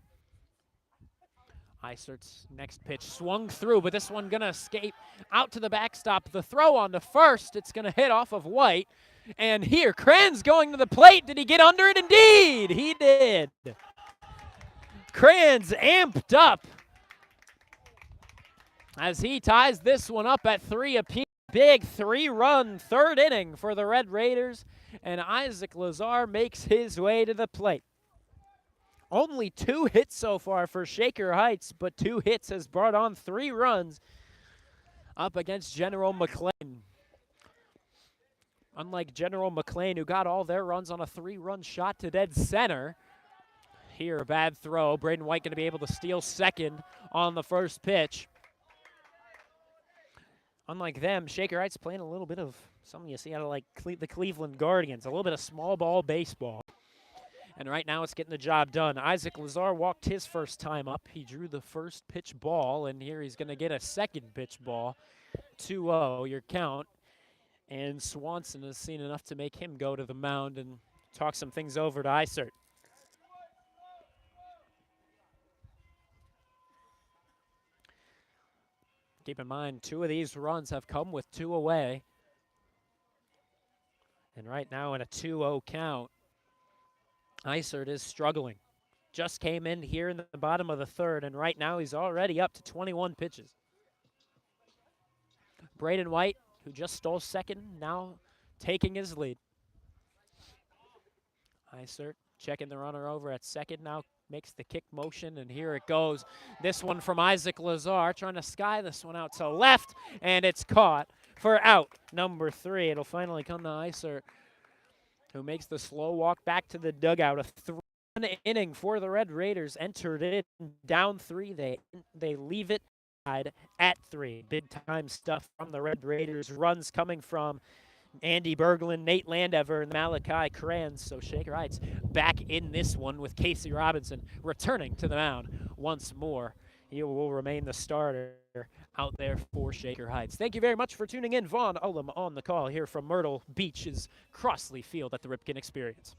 Isert's next pitch swung through, but this one gonna escape out to the backstop. The throw on to first, it's gonna hit off of White. And here, Kranz going to the plate. Did he get under it? Indeed, he did. Kranz amped up as he ties this one up at 3 apiece. Big 3-run third inning for the Red Raiders, and Isaac Lazar makes his way to the plate. Only 2 hits so far for Shaker Heights, but 2 hits has brought on 3 runs up against General McLane. Unlike General McLane, who got all their runs on a 3-run shot to dead center. Here, a bad throw. Braden White going to be able to steal second on the first pitch. Unlike them, Shaker Heights playing a little bit of something you see out of like the Cleveland Guardians, a little bit of small ball baseball. And right now it's getting the job done. Isaac Lazar walked his first time up. He drew the first pitch ball, and here he's going to get a second pitch ball. 2-0, your count. And Swanson has seen enough to make him go to the mound and talk some things over to Isert. Keep in mind, 2 of these runs have come with 2 away. And right now in a 2-0 count, Isert is struggling. Just came in here in the bottom of the third, and right now he's already up to 21 pitches. Braden White, who just stole second, now taking his lead. Isert checking the runner over at second, now makes the kick motion, and here it goes. This one from Isaac Lazar, trying to sky this one out to left, and it's caught for out number 3. It'll finally come to Isert, who makes the slow walk back to the dugout. A 3-run inning for the Red Raiders entered in down 3. They leave it at 3. Big time stuff from the Red Raiders. Runs coming from Andy Berglund, Nate Landever, and Malachi Kranz. So Shaker Heights back in this one with Casey Robinson returning to the mound once more. He will remain the starter out there for Shaker Heights. Thank you very much for tuning in. Vaughn Ullum on the call here from Myrtle Beach's Crossley Field at the Ripken Experience.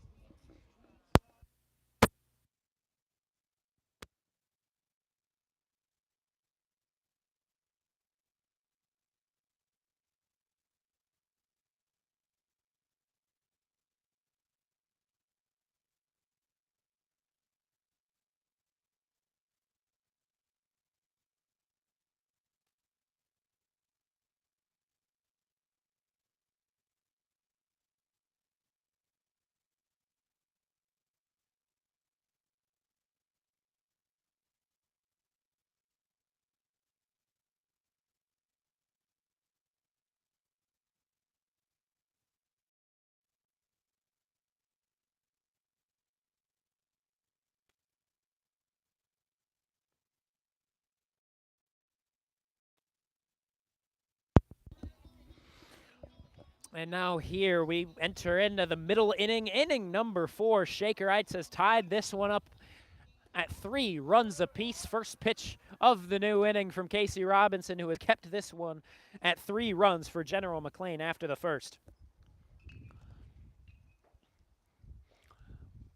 And now here we enter into the middle inning. Inning number 4. Shaker Heights has tied this one up at 3 runs apiece. First pitch of the new inning from Casey Robinson, who has kept this one at 3 runs for General McLane after the first.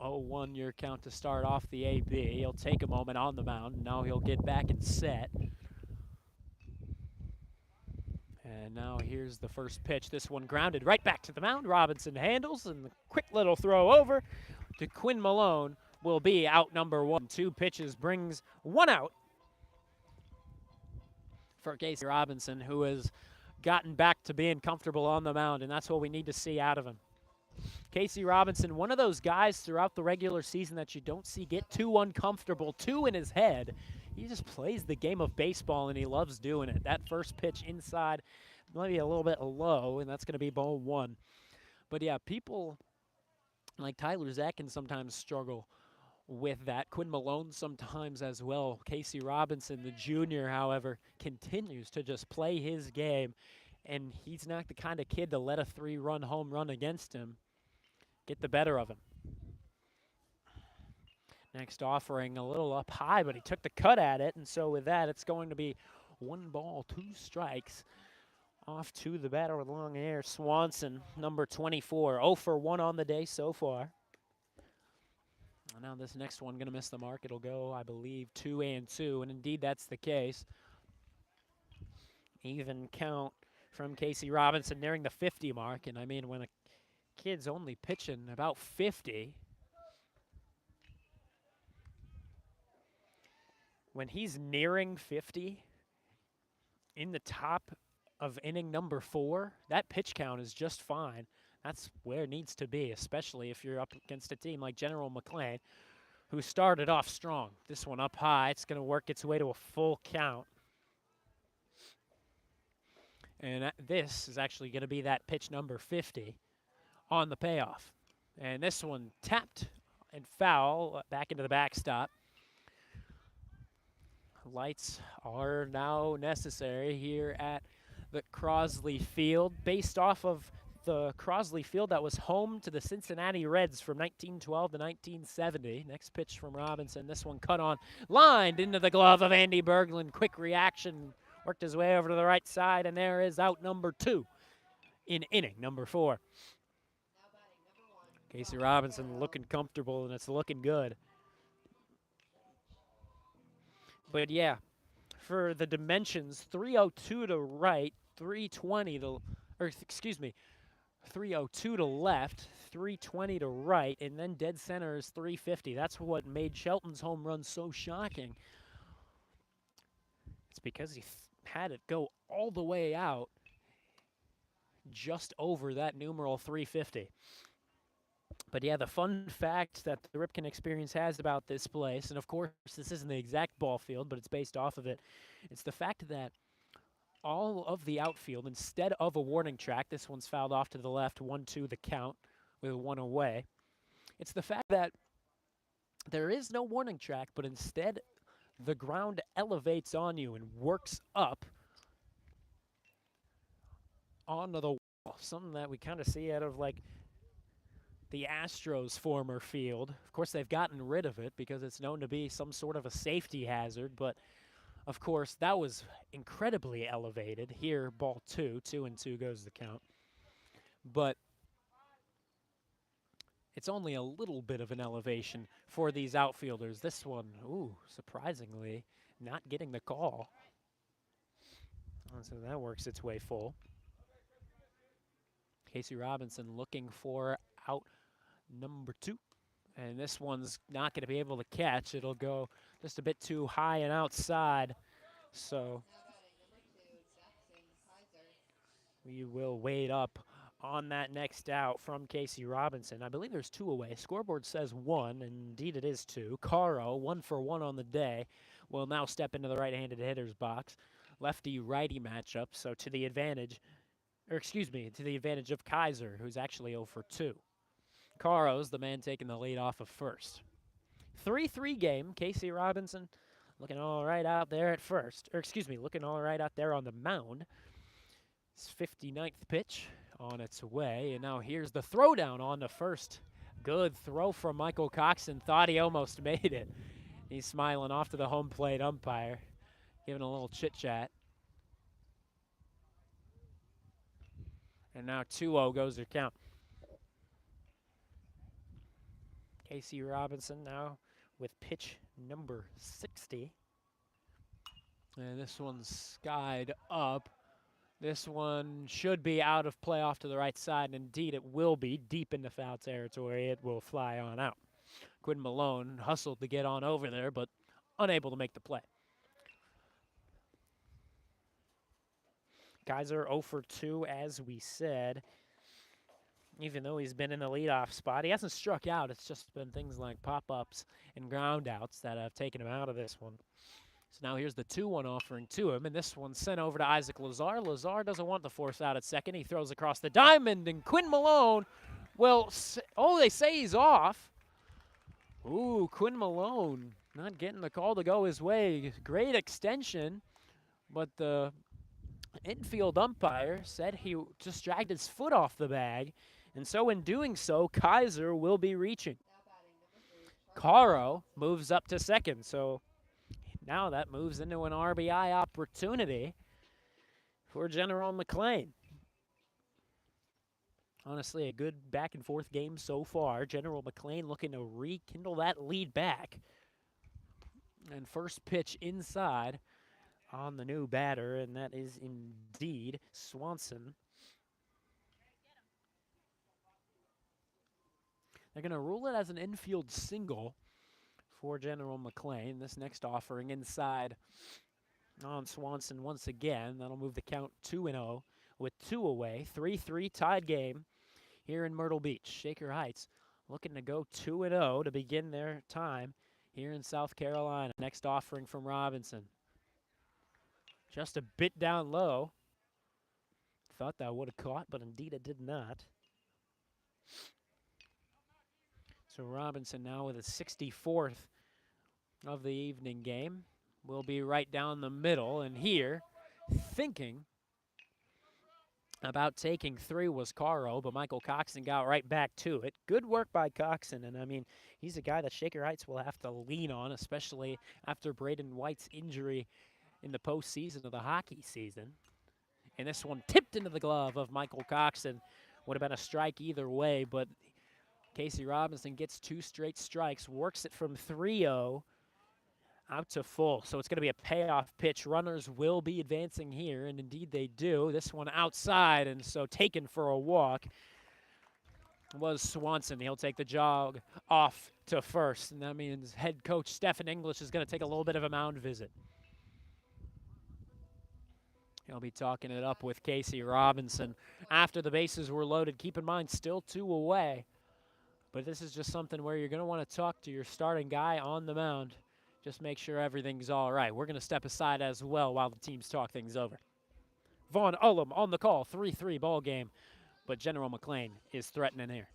0-1 your count to start off the AB. He'll take a moment on the mound. Now he'll get back and set. And now here's the first pitch. This one grounded right back to the mound. Robinson handles, and the quick little throw over to Quinn Malone will be out number 1. 2 pitches brings 1 out for Casey Robinson, who has gotten back to being comfortable on the mound, and that's what we need to see out of him. Casey Robinson, one of those guys throughout the regular season that you don't see get too uncomfortable, too in his head. He just plays the game of baseball, and he loves doing it. That first pitch inside, maybe a little bit low, and that's going to be ball 1. But yeah, people like Tyler Zach can sometimes struggle with that. Quinn Malone sometimes as well. Casey Robinson, the junior, however, continues to just play his game, and he's not the kind of kid to let a 3-run home run against him get the better of him. Next offering a little up high, but he took the cut at it, and so with that, it's going to be 1 ball, 2 strikes Off to the batter with long hair, Swanson, number 24. 0 for 1 on the day so far. Now this next one going to miss the mark. It'll go, I believe, 2-2, and indeed that's the case. Even count from Casey Robinson nearing the 50 mark, and I mean, when a kid's only pitching about 50, when he's nearing 50 in the top of inning number 4, that pitch count is just fine. That's where it needs to be, especially if you're up against a team like General McLane, who started off strong. This one up high, it's going to work its way to a full count. And this is actually going to be that pitch number 50 on the payoff. And this one tapped and foul back into the backstop. Lights are now necessary here at the Crosley Field, based off of the Crosley Field that was home to the Cincinnati Reds from 1912 to 1970. Next pitch from Robinson. This one cut on, lined into the glove of Andy Berglund. Quick reaction, worked his way over to the right side, and there is out number 2 in inning number 4. Casey Robinson looking comfortable, and it's looking good. But yeah, for the dimensions, 302 to right, 320 to, or excuse me, 302 to left, 320 to right, and then dead center is 350. That's what made Shelton's home run so shocking. It's because he had it go all the way out just over that numeral 350. But yeah, the fun fact that the Ripken Experience has about this place, and of course this isn't the exact ball field, but it's based off of it, it's the fact that all of the outfield, instead of a warning track, this one's fouled off to the left, 1-2 the count with 1 away. It's the fact that there is no warning track, but instead the ground elevates on you and works up onto the wall, something that we kind of see out of like the Astros' former field. Of course, they've gotten rid of it because it's known to be some sort of a safety hazard, but of course, that was incredibly elevated. Here, ball 2, 2-2 goes the count. But it's only a little bit of an elevation for these outfielders. This one, ooh, surprisingly, not getting the call. So that works its way full. Casey Robinson looking for out number 2. And this one's not going to be able to catch. It'll go just a bit too high and outside. So we will wait up on that next out from Casey Robinson. I believe there's 2 away. Scoreboard says 1, and indeed it is 2. Caro, 1 for 1 on the day, will now step into the right-handed hitter's box. Lefty-righty matchup, so to the advantage, or excuse me, to the advantage of Kaiser, who's actually 0 for 2. Caro's the man taking the lead off of first. 3-3 game. Casey Robinson looking all right out there at first. Or excuse me, looking all right out there on the mound. His 59th pitch on its way. And now here's the throwdown on the first. Good throw from Michael Coxon. Thought he almost made it. He's smiling off to the home plate umpire, giving a little chit-chat. And now 2-0 goes their count. Casey Robinson now with pitch number 60. And this one's skied up. This one should be out of play off to the right side, and indeed it will be deep into foul territory. It will fly on out. Quinn Malone hustled to get on over there, but unable to make the play. Kaiser 0 for 2, as we said. Even though he's been in the leadoff spot, he hasn't struck out. It's just been things like pop-ups and ground-outs that have taken him out of this one. So now here's the 2-1 offering to him, and this one's sent over to Isaac Lazar. Lazar doesn't want the force out at second. He throws across the diamond, and Quinn Malone, well, oh, they say he's off. Ooh, Quinn Malone not getting the call to go his way. Great extension, but the infield umpire said he just dragged his foot off the bag. And so in doing so, Kaiser will be reaching. Caro moves up to second, so now that moves into an RBI opportunity for General McLane. Honestly, a good back and forth game so far. General McLane looking to rekindle that lead back. And first pitch inside on the new batter, and that is indeed Swanson. They're going to rule it as an infield single for General McLane. This next offering inside on Swanson once again. That'll move the count 2-0 with 2 away. 3-3 tied game here in Myrtle Beach. Shaker Heights looking to go 2-0 to begin their time here in South Carolina. Next offering from Robinson. Just a bit down low. Thought that would have caught, but indeed it did not. So Robinson now with his 64th of the evening game. Will be right down the middle, and here, thinking about taking 3 was Caro, but Michael Coxon got right back to it. Good work by Coxon, and I mean, he's a guy that Shaker Heights will have to lean on, especially after Braden White's injury in the postseason of the hockey season. And this one tipped into the glove of Michael Coxon. Would have been a strike either way, but Casey Robinson gets 2 straight strikes, works it from 3-0 out to full. So it's going to be a payoff pitch. Runners will be advancing here, and indeed they do. This one outside, and so taken for a walk was Swanson. He'll take the jog off to first, and that means head coach Stephen English is going to take a little bit of a mound visit. He'll be talking it up with Casey Robinson after the bases were loaded. Keep in mind, still 2 away. But this is just something where you're going to want to talk to your starting guy on the mound. Just make sure everything's all right. We're going to step aside as well while the teams talk things over. Vaughn Ullum on the call, 3-3 ball game. But General McLane is threatening here.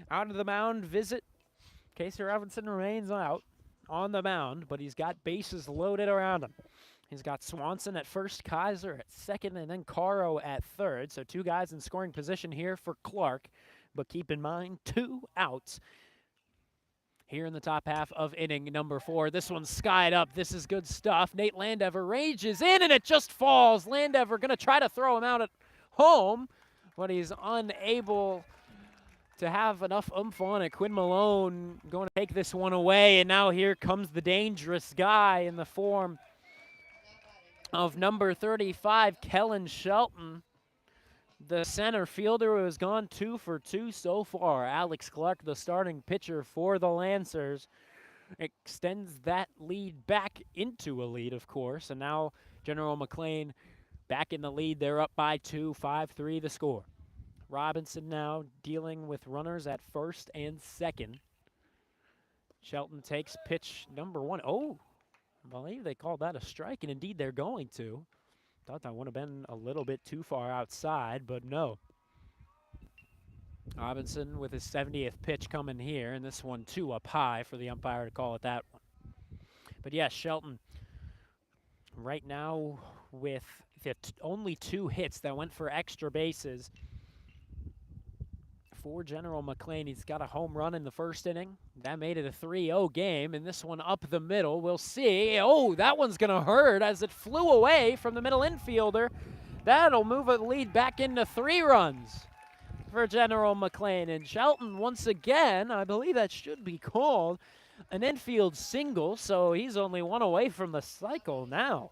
Out of the mound visit. Casey Robinson remains out on the mound, but he's got bases loaded around him. He's got Swanson at first, Kaiser at second, and then Caro at third. So 2 guys in scoring position here for Clark. But keep in mind, 2 outs here in the top half of inning number 4. This one's skied up. This is good stuff. Nate Landever ranges in, and it just falls. Landever going to try to throw him out at home, but he's unable to have enough oomph on it. Quinn Malone going to take this one away, and now here comes the dangerous guy in the form of number 35, Kellen Shelton, the center fielder who has gone 2 for 2 so far. Alex Clark, the starting pitcher for the Lancers, extends that lead back into a lead, of course, and now General McLane back in the lead. They're up by 2, 5-3 the score. Robinson now dealing with runners at first and second. Shelton takes pitch number 1. Oh, I believe they called that a strike, and indeed they're going to. Thought that would have been a little bit too far outside, but no. Robinson with his 70th pitch coming here, and this one 2 up high for the umpire to call it that one. But yes, Shelton right now with only 2 hits that went for extra bases. For General McLane, he's got a home run in the first inning. That made it a 3-0 game, and this one up the middle. We'll see. Oh, that one's going to hurt as it flew away from the middle infielder. That'll move a lead back into 3 runs for General McLane. And Shelton, once again, I believe that should be called an infield single, so he's only 1 away from the cycle now.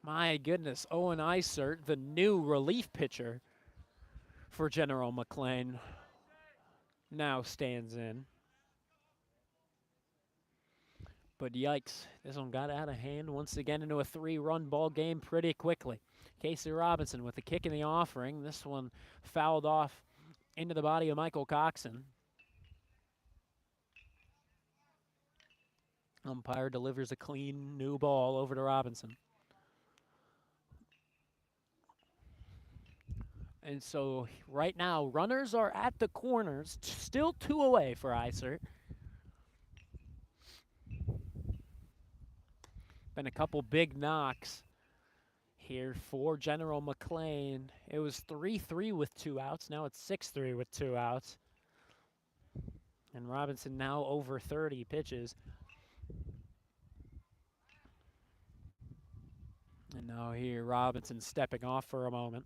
My goodness, Owen Isert, the new relief pitcher for General McLane, now stands in. But yikes, this one got out of hand once again into a 3-run ball game pretty quickly. Casey Robinson with the kick in the offering. This one fouled off into the body of Michael Coxon. Umpire delivers a clean new ball over to Robinson. And so right now, runners are at the corners, still 2 away for Isert. Been a couple big knocks here for General McLane. It was 3-3 with 2 outs. Now it's 6-3 with 2 outs. And Robinson now over 30 pitches. And now here Robinson stepping off for a moment.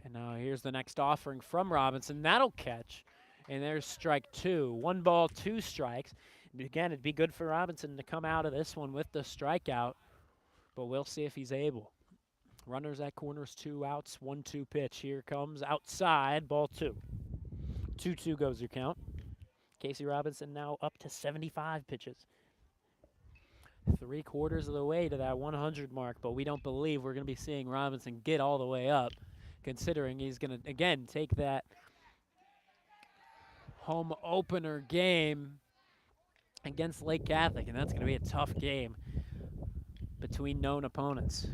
And now here's the next offering from Robinson. That'll catch. And there's strike 2. 1 ball, 2 strikes. Again, it'd be good for Robinson to come out of this one with the strikeout. But we'll see if he's able. Runners at corners, 2 outs, 1-2 pitch. Here comes outside, ball 2. 2-2 goes your count. Casey Robinson now up to 75 pitches. 3/4 of the way to that 100 mark, but we don't believe we're going to be seeing Robinson get all the way up, considering he's going to, again, take that home opener game against Lake Catholic, and that's going to be a tough game between known opponents.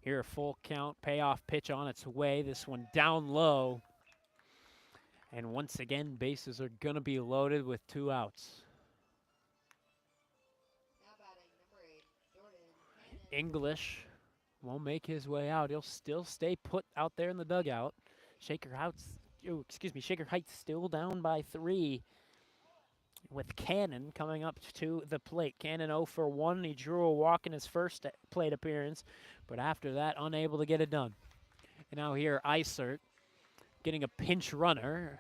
Here, a full count, payoff pitch on its way. This one down low. And once again, bases are going to be loaded with 2 outs. English won't make his way out. He'll still stay put out there in the dugout. Shaker Heights still down by 3 with Cannon coming up to the plate. Cannon 0 for 1. He drew a walk in his first plate appearance, but after that, unable to get it done. And now here, Isert getting a pinch runner,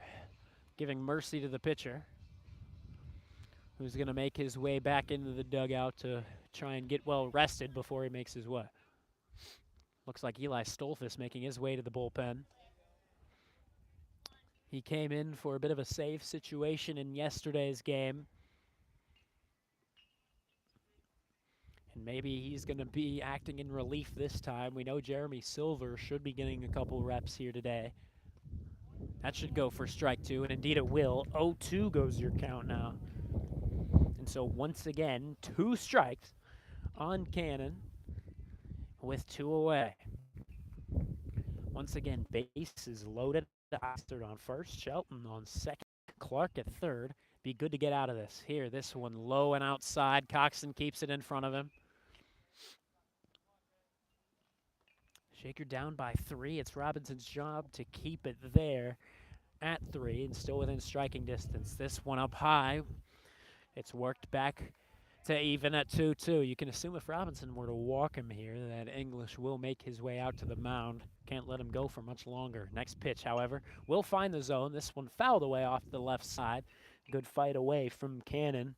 giving mercy to the pitcher, who's going to make his way back into the dugout to try and get well rested before he makes his way. Looks like Eli Stolfus making his way to the bullpen. He came in for a bit of a save situation in yesterday's game. And maybe he's going to be acting in relief this time. We know Jeremy Silver should be getting a couple reps here today. That should go for strike 2, and indeed it will. 0-2 goes your count now. And so once again, 2 strikes on Cannon with 2 away. Once again, base is loaded. Isert on first, Shelton on second, Clark at third. Be good to get out of this. Here, this one low and outside. Coxon keeps it in front of him. Shaker down by 3. It's Robinson's job to keep it there at 3 and still within striking distance. This one up high. It's worked back to even at 2-2. You can assume if Robinson were to walk him here, that English will make his way out to the mound. Can't let him go for much longer. Next pitch, however, will find the zone. This one fouled away off the left side. Good fight away from Cannon.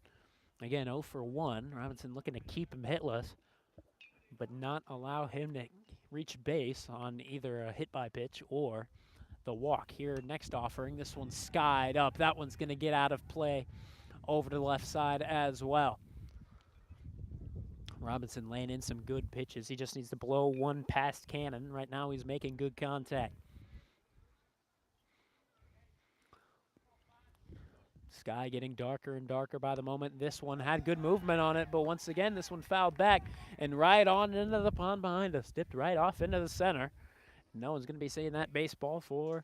Again, 0 for 1. Robinson looking to keep him hitless, but not allow him to reach base on either a hit by pitch or the walk. Here, next offering. This one's skied up. That one's going to get out of play over to the left side as well. Robinson laying in some good pitches. He just needs to blow one past Cannon. Right now he's making good contact. Sky getting darker and darker by the moment. This one had good movement on it, but once again, this one fouled back and right on into the pond behind us. Dipped right off into the center. No one's going to be seeing that baseball for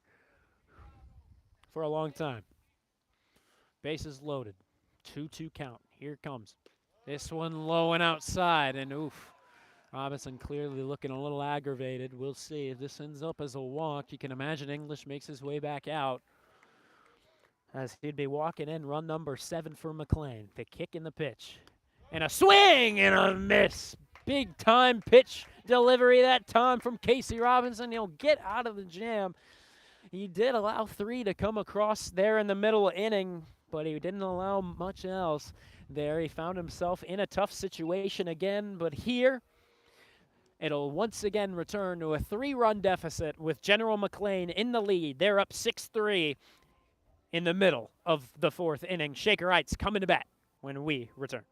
a long time. Bases loaded. 2-2 count. Here it comes. This one low and outside, and oof. Robinson clearly looking a little aggravated. We'll see if this ends up as a walk. You can imagine English makes his way back out, as he'd be walking in run number 7 for McLane. The kick and the pitch. And a swing and a miss. Big time pitch delivery that time from Casey Robinson. He'll get out of the jam. He did allow 3 to come across there in the middle inning, but he didn't allow much else there. He found himself in a tough situation again, but here it'll once again return to a 3-run deficit with General McLane in the lead. They're up 6-3 in the middle of the 4th inning. Shaker Heights coming to bat when we return.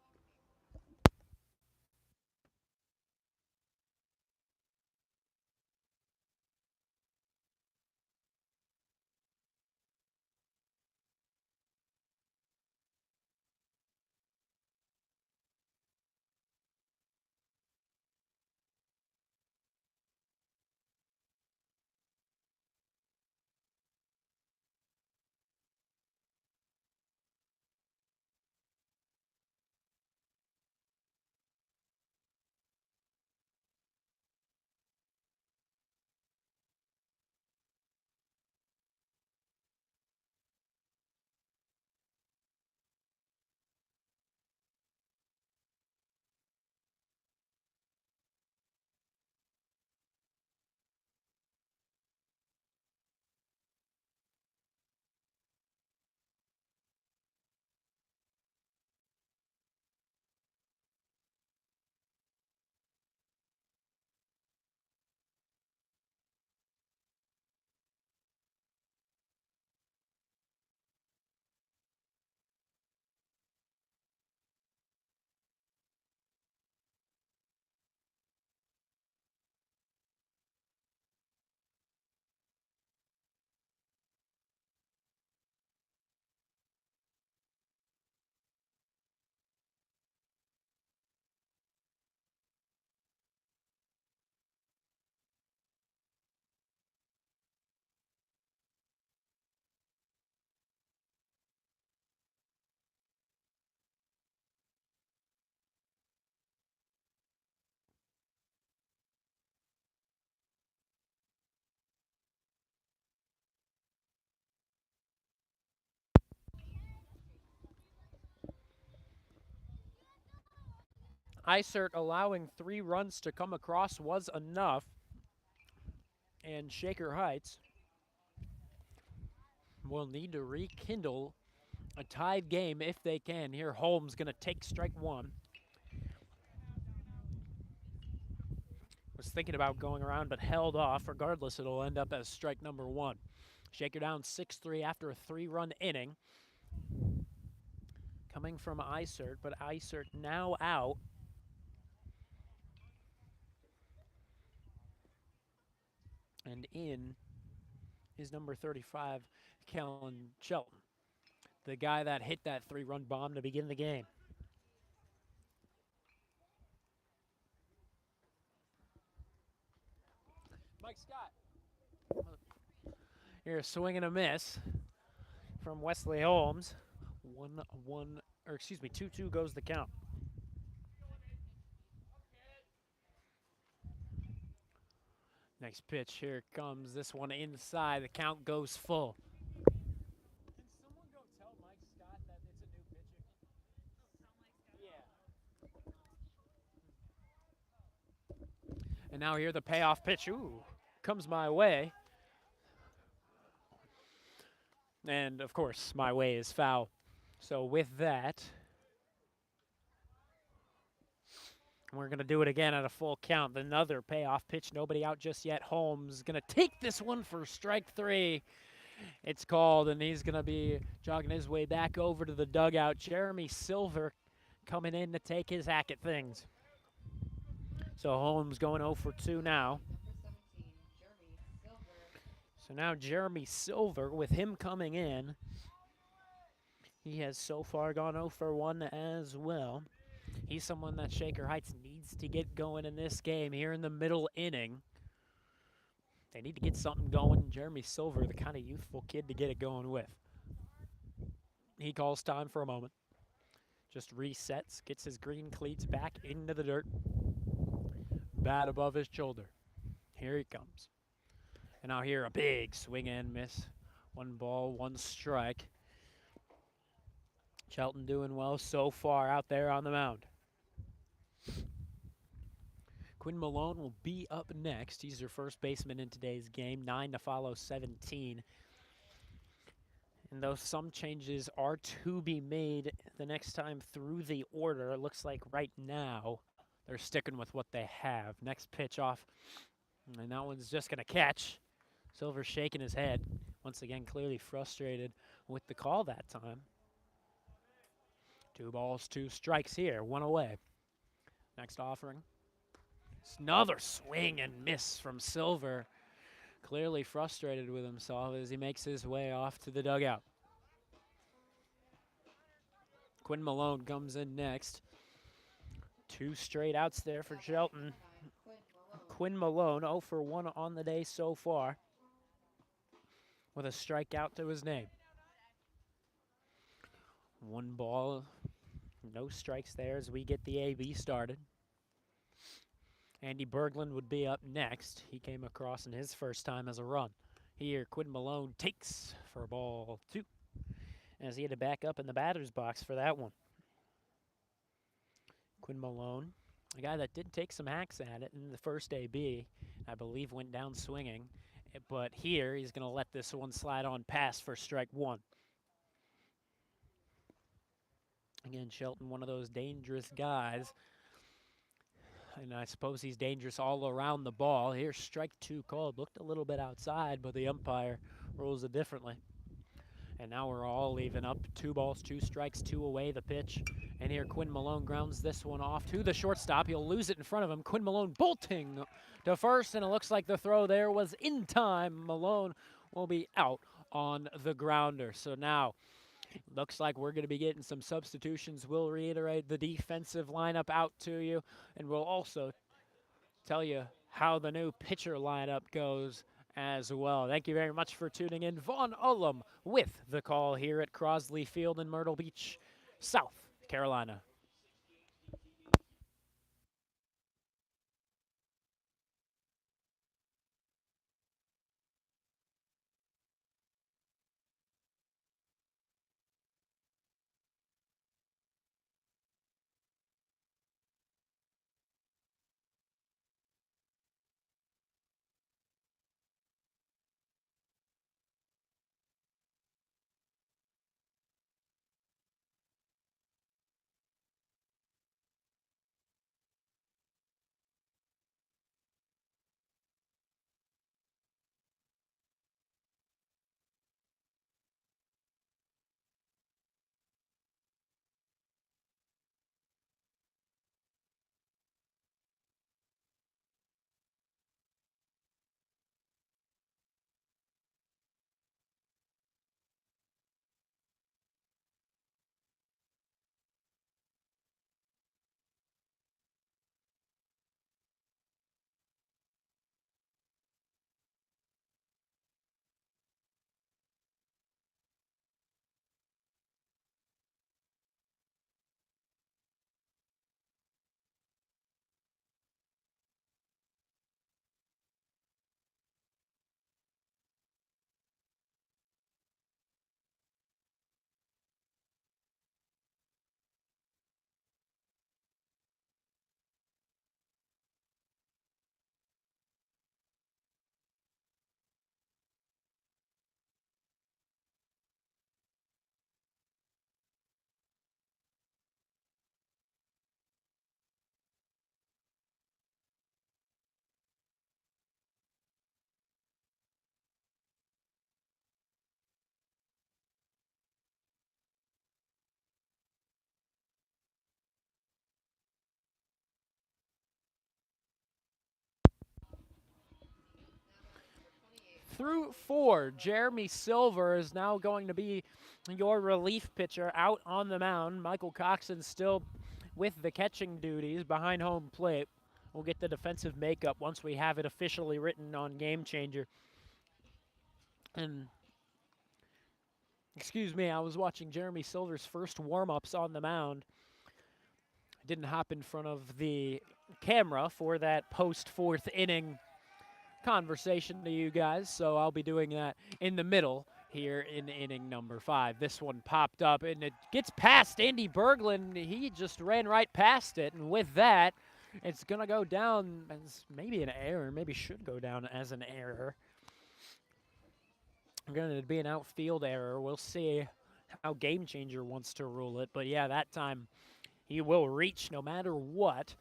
Isert allowing 3 runs to come across was enough. And Shaker Heights will need to rekindle a tied game if they can. Here, Holmes going to take strike 1. Was thinking about going around, but held off. Regardless, it'll end up as strike number 1. Shaker down 6-3 after a 3-run inning. Coming from Isert, but Isert now out. And in is number 35, Kellen Shelton, the guy that hit that 3-run bomb to begin the game. Mike Scott. Here, a swing and a miss from Wesley Holmes. 2-2 goes the count. Next pitch, here it comes. This one inside. The count goes full. Can someone go tell Mike Scott that it's a new pitcher? Yeah. And now here the payoff pitch. Ooh, comes my way. And of course, my way is foul. So with that, we're going to do it again at a full count. Another payoff pitch. Nobody out just yet. Holmes going to take this one for strike 3. It's called, and he's going to be jogging his way back over to the dugout. Jeremy Silver coming in to take his hack at things. So Holmes going 0 for 2 now. So now Jeremy Silver, with him coming in, he has so far gone 0 for 1 as well. He's someone that Shaker Heights needs to get going in this game here in the middle inning. They need to get something going. Jeremy Silver, the kind of youthful kid to get it going with. He calls time for a moment. Just resets, gets his green cleats back into the dirt. Bat above his shoulder. Here he comes. And now here a big swing and miss. 1 ball, 1 strike. Shelton doing well so far out there on the mound. Quinn Malone will be up next. He's your first baseman in today's game. 9 to follow 17. And though some changes are to be made the next time through the order, it looks like right now they're sticking with what they have. Next pitch off, and that one's just going to catch. Silver shaking his head. Once again, clearly frustrated with the call that time. 2 balls, 2 strikes here, 1 away. Next offering. It's another swing and miss from Silver. Clearly frustrated with himself as he makes his way off to the dugout. Quinn Malone comes in next. 2 straight outs there for Shelton. Quinn Malone 0 for 1 on the day so far, with a strikeout to his name. 1 ball, no strikes there as we get the AB started. Andy Berglund would be up next. He came across in his first time as a run. Here, Quinn Malone takes for ball 2 as he had to back up in the batter's box for that one. Quinn Malone, a guy that did take some hacks at it in the first AB, I believe went down swinging. But here, he's going to let this one slide on past for strike 1. Again, Shelton, one of those dangerous guys. And I suppose he's dangerous all around the ball. Here's strike 2 called. Looked a little bit outside, but the umpire rules it differently. And now we're all even up. 2 balls, 2 strikes, 2 away the pitch. And here Quinn Malone grounds this one off to the shortstop. He'll lose it in front of him. Quinn Malone bolting to first, and it looks like the throw there was in time. Malone will be out on the grounder. So now looks like we're going to be getting some substitutions. We'll reiterate the defensive lineup out to you, and we'll also tell you how the new pitcher lineup goes as well. Thank you very much for tuning in. Vaughn Ullum with the call here at Crosley Field in Myrtle Beach, South Carolina. through 4. Jeremy Silver is now going to be your relief pitcher out on the mound. Michael Coxon still with the catching duties behind home plate. We'll get the defensive makeup once we have it officially written on Game Changer. And excuse me, I was watching Jeremy Silver's first warm-ups on the mound. Didn't hop in front of the camera for that post-4th inning conversation to you guys, so I'll be doing that in the middle here in inning number 5. This one popped up, and it gets past Andy Berglund. He just ran right past it, and with that, it's going to go down as maybe an error, maybe should go down as an error. Going to be an outfield error. We'll see how Game Changer wants to rule it, but yeah, that time he will reach no matter what.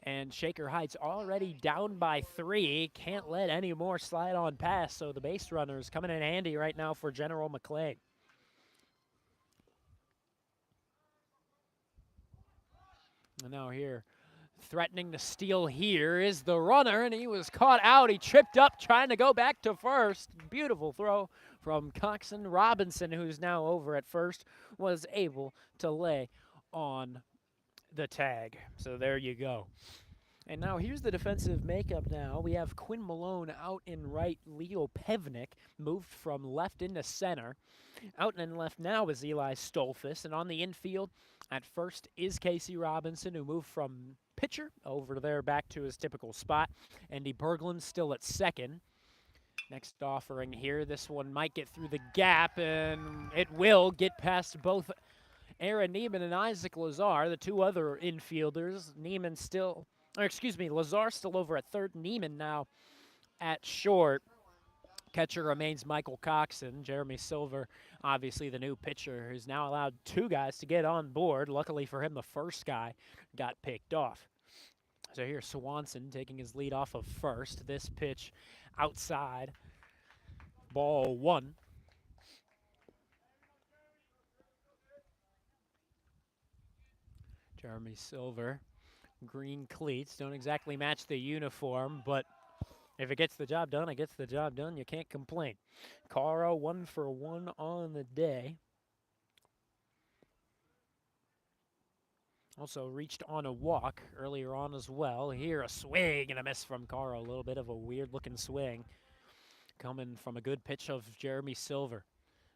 And Shaker Heights already down by 3. Can't let any more slide on past, so the base runner is coming in handy right now for General McLane. And now here, threatening to steal here is the runner, and he was caught out. He tripped up trying to go back to first. Beautiful throw from Coxon. Robinson, who's now over at first, was able to lay on the tag. So there you go. And now here's the defensive makeup now. We have Quinn Malone out in right. Leo Pevnik moved from left into center. Out and left now is Eli Stolfus. And on the infield at first is Casey Robinson, who moved from pitcher over there back to his typical spot. Andy Berglund still at second. Next offering here. This one might get through the gap, and it will get past both Aaron Neiman and Isaac Lazar, the two other infielders. Neiman still, or excuse me, Lazar still over at third. Neiman now at short. Catcher remains Michael Coxon. Jeremy Silver, obviously the new pitcher, who's now allowed 2 guys to get on board. Luckily for him, the first guy got picked off. So here's Swanson taking his lead off of first. This pitch outside. Ball 1. Jeremy Silver, green cleats, don't exactly match the uniform, but if it gets the job done, it gets the job done. You can't complain. Caro 1 for 1 on the day. Also reached on a walk earlier on as well. Here a swing and a miss from Caro. A little bit of a weird looking swing coming from a good pitch of Jeremy Silver.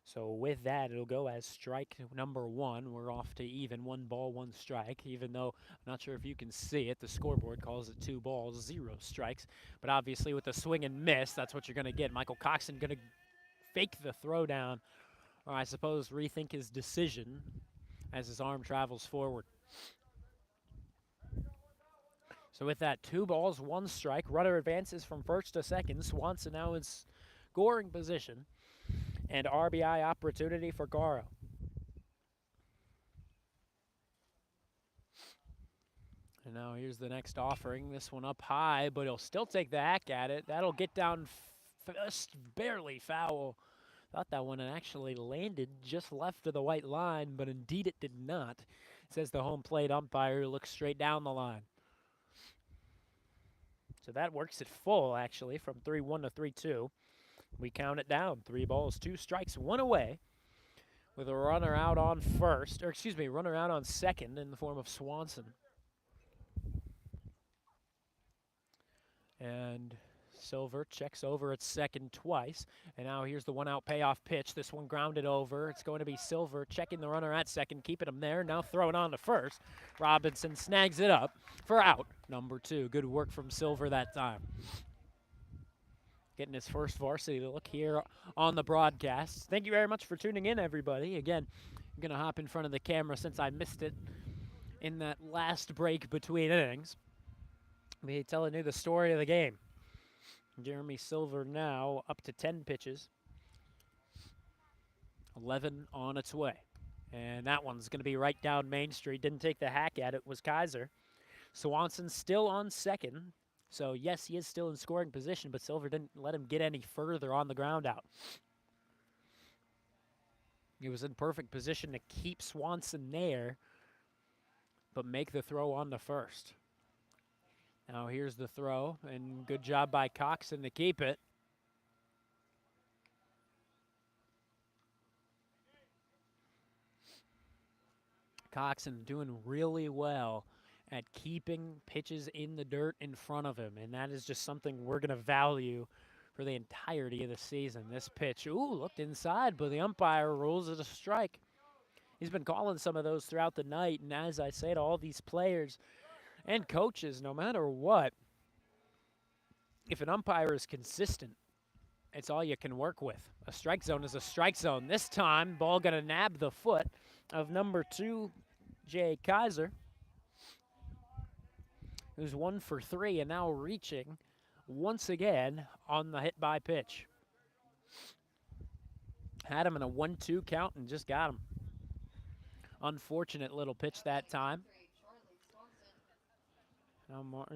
So with that, it'll go as strike number 1. We're off to even, 1 ball, 1 strike, even though I'm not sure if you can see it. The scoreboard calls it 2 balls, 0 strikes. But obviously with the swing and miss, that's what you're going to get. Michael Coxon going to fake the throw down, or I suppose rethink his decision as his arm travels forward. So with that, 2 balls, 1 strike. Runner advances from first to second. Swanson now in scoring position. And RBI opportunity for Caro. And now here's the next offering. This one up high, but he'll still take the hack at it. That'll get down just barely foul. Thought that one actually landed just left of the white line, but indeed it did not. Says the home plate umpire, who looks straight down the line. So that works it full, actually, from 3-1 to 3-2. We count it down. 3 balls, 2 strikes, 1 away. With a runner out on first, or excuse me, runner out on second in the form of Swanson. And Silver checks over at second twice. And now here's the 1-out payoff pitch. This one grounded over. It's going to be Silver checking the runner at second, keeping him there. Now throwing on to first. Robinson snags it up for out number 2. Good work from Silver that time. Getting his first varsity look here on the broadcast. Thank you very much for tuning in, everybody. Again, I'm going to hop in front of the camera since I missed it in that last break between innings. Me telling you the story of the game. Jeremy Silver now up to 10 pitches. 11 on its way. And that one's going to be right down Main Street. Didn't take the hack at it, was Kaiser. Swanson still on second. So, yes, he is still in scoring position, but Silver didn't let him get any further on the ground out. He was in perfect position to keep Swanson there, but make the throw on the first. Now here's the throw, and good job by Coxon to keep it. Coxon doing really well at keeping pitches in the dirt in front of him, and that is just something we're going to value for the entirety of the season. This pitch, ooh, looked inside, but the umpire rules it a strike. He's been calling some of those throughout the night, and as I say to all these players and coaches, no matter what, if an umpire is consistent, it's all you can work with. A strike zone is a strike zone. This time, ball going to nab the foot of number 2, Jay Kaiser, who's 1 for 3 and now reaching once again on the hit by pitch. Had him in a 1-2 count and just got him. Unfortunate little pitch that time. Now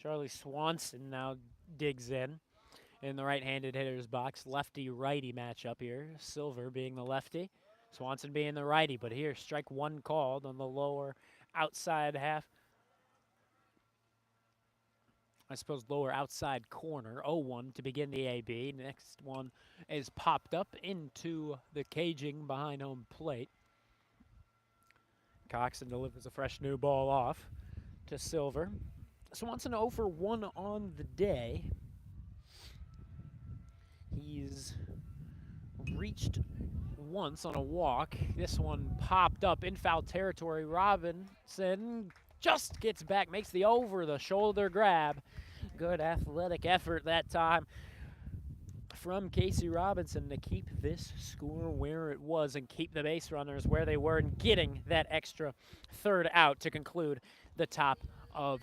Charlie Swanson now digs in the right-handed hitter's box. Lefty-righty matchup here. Silver being the lefty, Swanson being the righty. But here, strike 1 called on the lower outside half. I suppose lower outside corner. 0-1 to begin the AB. Next one is popped up into the caging behind home plate. Coxon delivers a fresh new ball off to Silver. Swanson 0 for 1 on the day. He's reached once on a walk. This one popped up in foul territory. Robinson just gets back, makes the over-the-shoulder grab. Good athletic effort that time from Casey Robinson to keep this score where it was and keep the base runners where they were and getting that extra third out to conclude the top of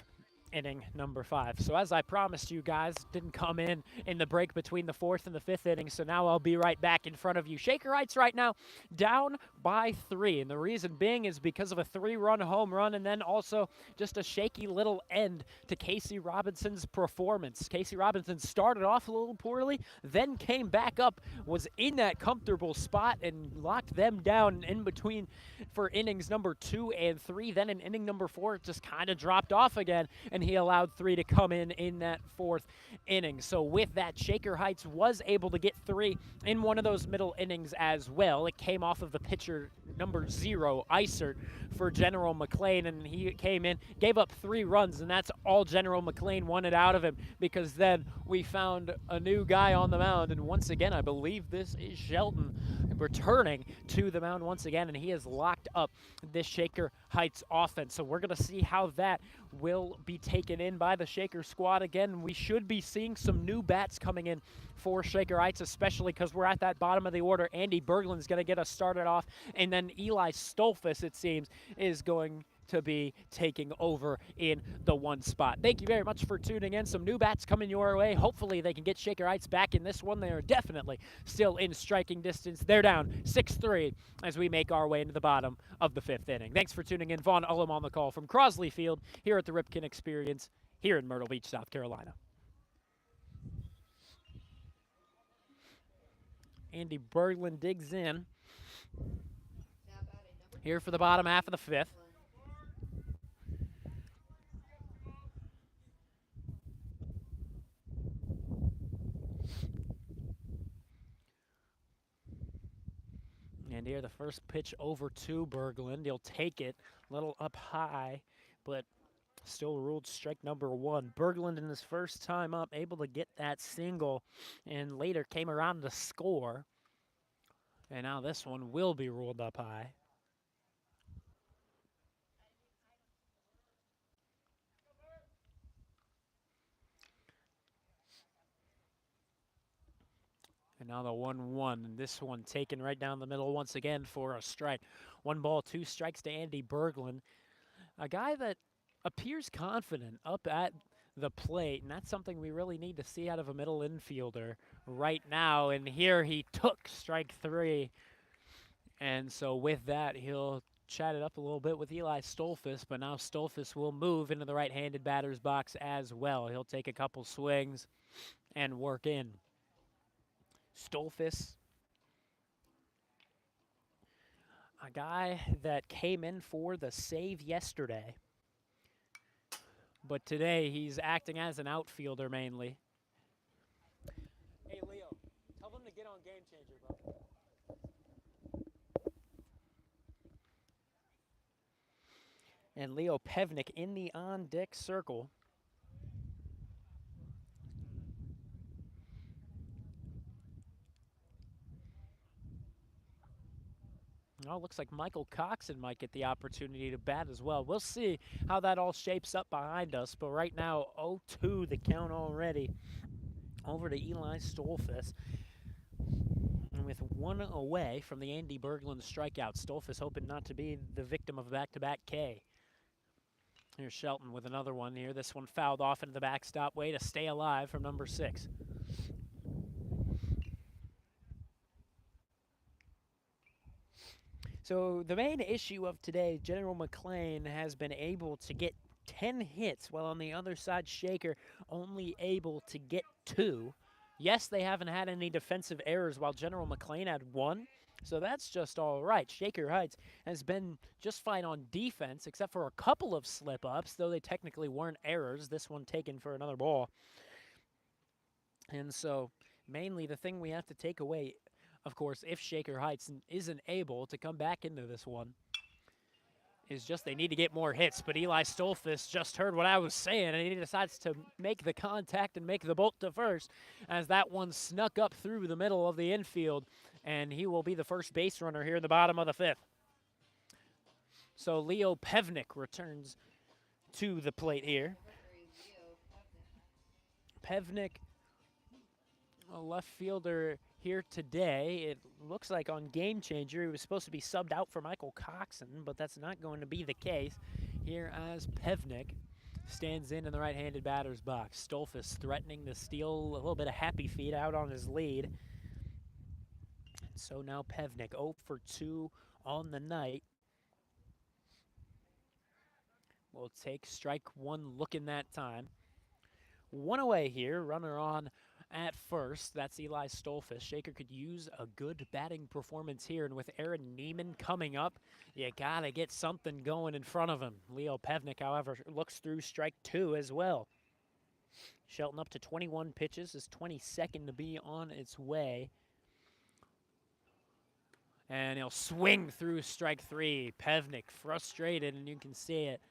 inning number 5. So as I promised you guys, didn't come in the break between the 4th and the 5th inning, so now I'll be right back in front of you. Shaker Heights right now down by 3, and the reason being is because of a 3-run home run and then also just a shaky little end to Casey Robinson's performance. Casey Robinson started off a little poorly, then came back up, was in that comfortable spot and locked them down in between for innings number 2 and 3. Then in inning number 4, it just kind of dropped off again, and he allowed 3 to come in that 4th inning. So with that, Shaker Heights was able to get 3 in one of those middle innings as well. It came off of the pitcher number 0, Isert, for General McLane, and he came in, gave up 3 runs, and that's all General McLane wanted out of him, because then we found a new guy on the mound, and once again, I believe this is Shelton returning to the mound once again, and he has locked up this Shaker Heights offense. So we're going to see how that will be taken in by the Shaker squad again. We should be seeing some new bats coming in for Shaker Heights, especially because we're at that bottom of the order. Andy Berglund's going to get us started off, and then Eli Stolfus, it seems, is going to be taking over in the 1 spot. Thank you very much for tuning in. Some new bats coming your way. Hopefully they can get Shaker Heights back in this one. They are definitely still in striking distance. They're down 6-3 as we make our way into the bottom of the 5th inning. Thanks for tuning in. Vaughn Ullum on the call from Crosley Field here at the Ripken Experience here in Myrtle Beach, South Carolina. Andy Berglund digs in here for the bottom half of the 5th. And here the first pitch over to Berglund. He'll take it a little up high, but still ruled strike number 1. Berglund in his first time up, able to get that single, and later came around to score. And now this one will be ruled up high. And now the 1-1, and this one taken right down the middle once again for a strike. 1 ball, 2 strikes to Andy Berglund, a guy that appears confident up at the plate, and that's something we really need to see out of a middle infielder right now. And here he took strike 3, and so with that, he'll chat it up a little bit with Eli Stolfus, but now Stolfus will move into the right-handed batter's box as well. He'll take a couple swings and work in. Stolfus, a guy that came in for the save yesterday, but today he's acting as an outfielder mainly. Hey, Leo, tell them to get on Game Changer, bro. And Leo Pevnik in the on-deck circle. Oh, looks like Michael Coxon might get the opportunity to bat as well. We'll see how that all shapes up behind us. But right now, 0-2 the count already. Over to Eli Stolfus. And with one away from the Andy Berglund strikeout, Stolfus hoping not to be the victim of back-to-back K. Here's Shelton with another one here. This one fouled off into the backstop. Way to stay alive from number 6. So the main issue of today, General McLane has been able to get 10 hits, while on the other side, Shaker only able to get 2. Yes, they haven't had any defensive errors, while General McLane had 1. So that's just all right. Shaker Heights has been just fine on defense, except for a couple of slip-ups, though they technically weren't errors. This one taken for another ball. And so mainly the thing we have to take away, of course, if Shaker Heights isn't able to come back into this one, is just they need to get more hits. But Eli Stolfus just heard what I was saying, and he decides to make the contact and make the bolt to first as that one snuck up through the middle of the infield, and he will be the first base runner here in the bottom of the 5th. So Leo Pevnik returns to the plate here. Pevnik, a left fielder here today. It looks like on Game Changer he was supposed to be subbed out for Michael Coxon, but that's not going to be the case here as Pevnik stands in the right-handed batter's box. Stolfus threatening to steal a little bit of happy feet out on his lead. So now Pevnik 0 for 2 on the night. Will take strike 1 looking that time. 1 away here, runner on at first. That's Eli Stolfus. Shaker could use a good batting performance here, and with Aaron Neiman coming up, you gotta get something going in front of him. Leo Pevnik, however, looks through strike 2 as well. Shelton up to 21 pitches, his 22nd to be on its way. And he'll swing through strike 3. Pevnik frustrated, and you can see it.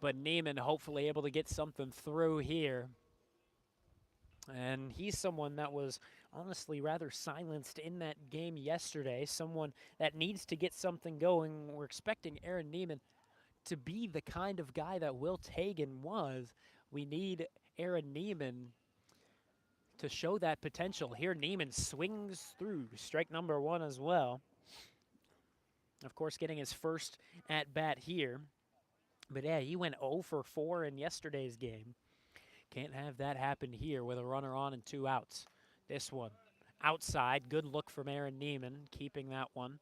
But Neiman hopefully able to get something through here. And he's someone that was honestly rather silenced in that game yesterday, someone that needs to get something going. We're expecting Aaron Neiman to be the kind of guy that Will Tagan was. We need Aaron Neiman to show that potential. Here Neiman swings through strike number 1 as well. Of course, getting his first at-bat here. But yeah, he went 0 for 4 in yesterday's game. Can't have that happen here with a runner on and 2 outs. This one outside. Good look from Aaron Neiman, keeping that one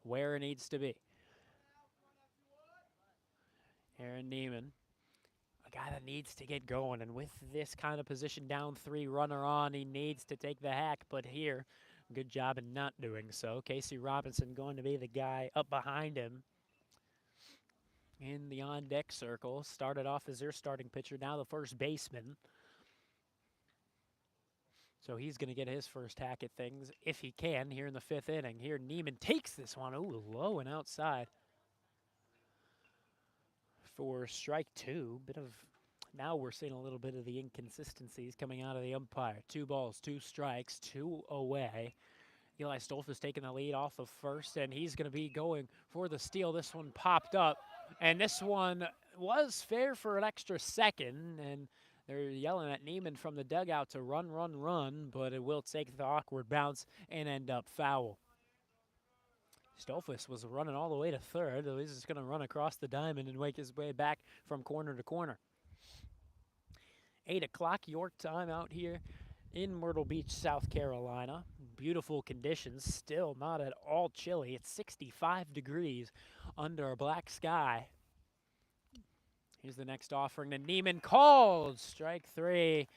where it needs to be. Aaron Neiman, a guy that needs to get going, and with this kind of position down 3, runner on, he needs to take the hack, but here, good job in not doing so. Casey Robinson going to be the guy up behind him in the on-deck circle. Started off as their starting pitcher, now the first baseman. So he's going to get his first hack at things, if he can, here in the 5th inning. Here Neiman takes this one, ooh, low and outside for strike 2. Now we're seeing a little bit of the inconsistencies coming out of the umpire. 2 balls, 2 strikes, 2 away. Eli Stolfus taking the lead off of first, and he's going to be going for the steal. This one popped up, and this one was fair for an extra second, and they're yelling at Neiman from the dugout to run, run, run, but it will take the awkward bounce and end up foul. Stolfus was running all the way to third. He's just going to run across the diamond and make his way back from corner to corner. 8 o'clock York time out here in Myrtle Beach, South Carolina. Beautiful conditions, still not at all chilly. It's 65 degrees under a black sky. Here's the next offering, and Neiman called strike 3.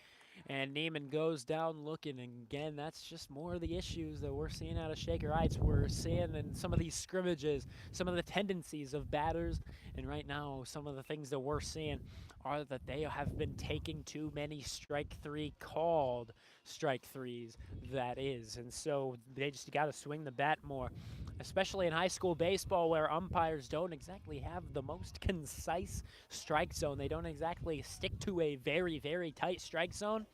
And Neiman goes down looking, and again, that's just more of the issues that we're seeing out of Shaker Heights. We're seeing in some of these scrimmages, some of the tendencies of batters, and right now, some of the things that we're seeing are that they have been taking too many strike 3 called strike 3s, that is. And so they just got to swing the bat more. especially in high school baseball where umpires don't exactly have the most concise strike zone. They don't exactly stick to a very, very tight strike zone.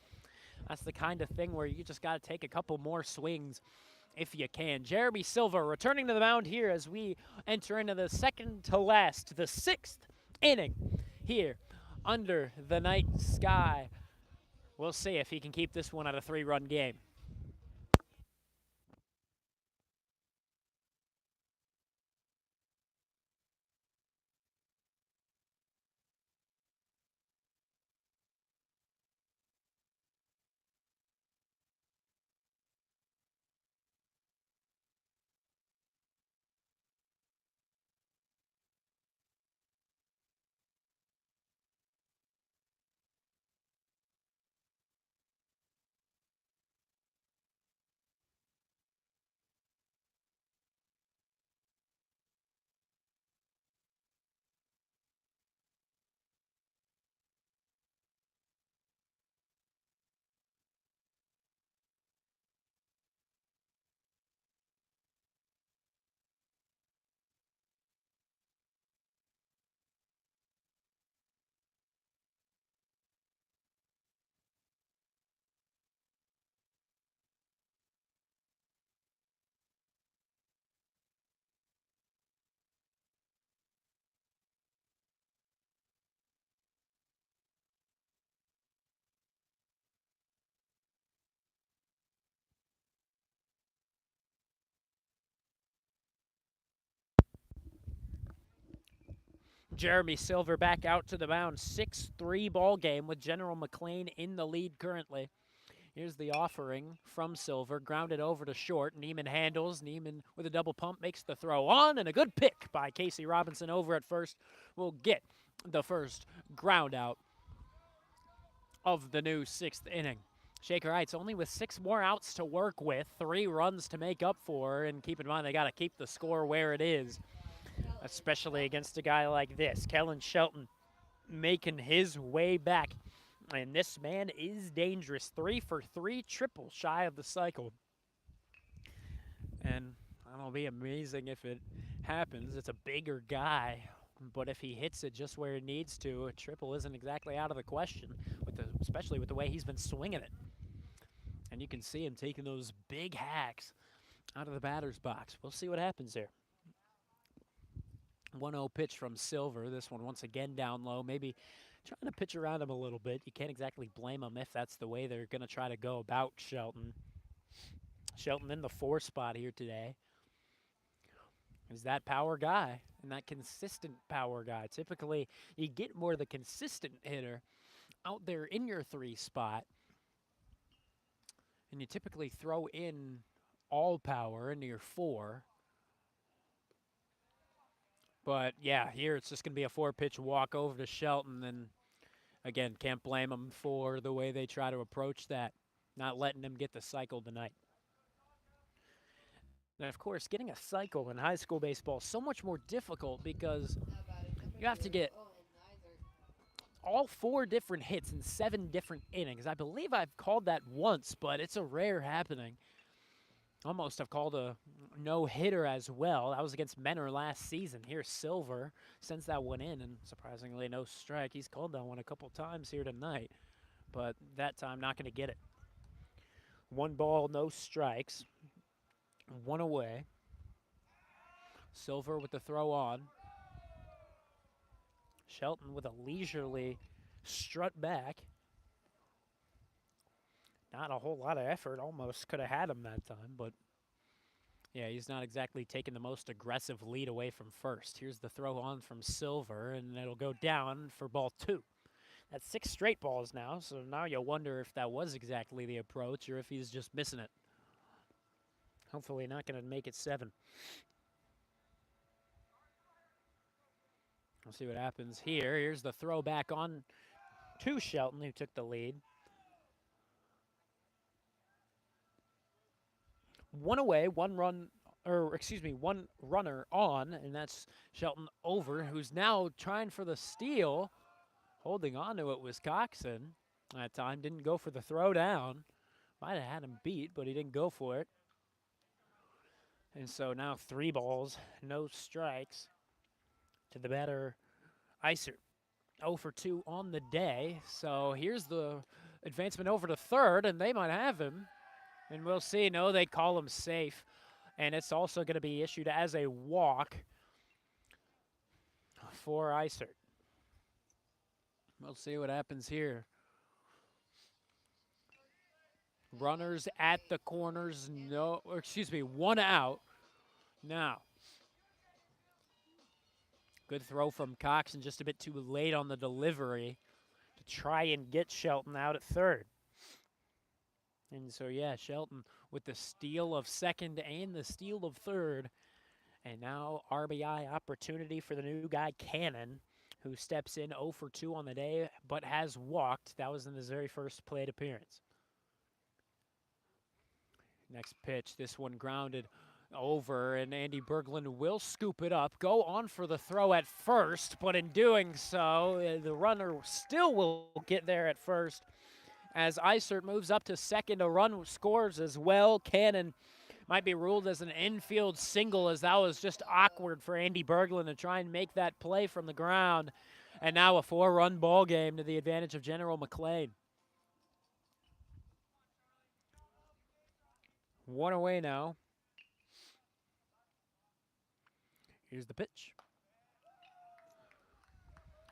That's the kind of thing where you just got to take a couple more swings if you can. Jeremy Silva returning to the mound here as we enter into the second to last, the 6th inning here under the night sky. We'll see if he can keep this one at a 3-run game. Jeremy Silver back out to the mound. 6-3 ball game with General McLane in the lead currently. Here's the offering from Silver, grounded over to short. Neiman handles. Neiman with a double pump makes the throw on, and a good pick by Casey Robinson over at first will get the first ground out of the new 6th inning. Shaker Heights only with 6 more outs to work with, 3 runs to make up for, and keep in mind they got to keep the score where it is, especially against a guy like this. Kellen Shelton making his way back, and this man is dangerous. 3 for 3, triple shy of the cycle. And that'll be amazing if it happens. It's a bigger guy, but if he hits it just where it needs to, a triple isn't exactly out of the question, especially with the way he's been swinging it. And you can see him taking those big hacks out of the batter's box. We'll see what happens there. 1-0 pitch from Silver. This one once again down low. Maybe trying to pitch around him a little bit. You can't exactly blame him if that's the way they're going to try to go about Shelton. Shelton in the 4 spot here today is that power guy and that consistent power guy. Typically, you get more of the consistent hitter out there in your 3 spot, and you typically throw in all power into your 4. But yeah, here it's just going to be a 4-pitch walk over to Shelton, and again, can't blame him for the way they try to approach that, not letting him get the cycle tonight. And of course, getting a cycle in high school baseball is so much more difficult because you have to get all 4 different hits in 7 different innings. I believe I've called that once, but it's a rare happening. Almost have called a no-hitter as well. That was against Menor last season. Here's Silver, sends that one in, and surprisingly no strike. He's called that one a couple times here tonight, but that time not going to get it. 1 ball, no strikes. 1 away. Silver with the throw on. Shelton with a leisurely strut back. Not a whole lot of effort. Almost could have had him that time, but yeah, he's not exactly taking the most aggressive lead away from first. Here's the throw on from Silver, and it'll go down for ball 2. That's 6 straight balls now, so now you wonder if that was exactly the approach or if he's just missing it. Hopefully not going to make it 7. We'll see what happens here. Here's the throw back on to Shelton, who took the lead. 1 away, 1 runner on, and that's Shelton over, who's now trying for the steal. Holding on to it was Coxon. That time didn't go for the throw down. Might have had him beat, but he didn't go for it. And so now 3 balls, no strikes to the batter, Iser. 0 for 2 on the day. So here's the advancement over to third, and they might have him. And we'll see. No, they call him safe. And it's also going to be issued as a walk for Iser. We'll see what happens here. Runners at the corners, no, excuse me, 1 out. Now, good throw from Cox and just a bit too late on the delivery to try and get Shelton out at third. And so, yeah, Shelton with the steal of second and the steal of third. And now RBI opportunity for the new guy, Cannon, who steps in 0 for 2 on the day, but has walked. That was in his very first plate appearance. Next pitch, this one grounded over, and Andy Berglund will scoop it up, go on for the throw at first, but in doing so, the runner still will get there at first. As Isert moves up to second, a run scores as well. Cannon might be ruled as an infield single, as that was just awkward for Andy Berglund to try and make that play from the ground. And now a 4-run ball game to the advantage of General McLane. 1 away now. Here's the pitch.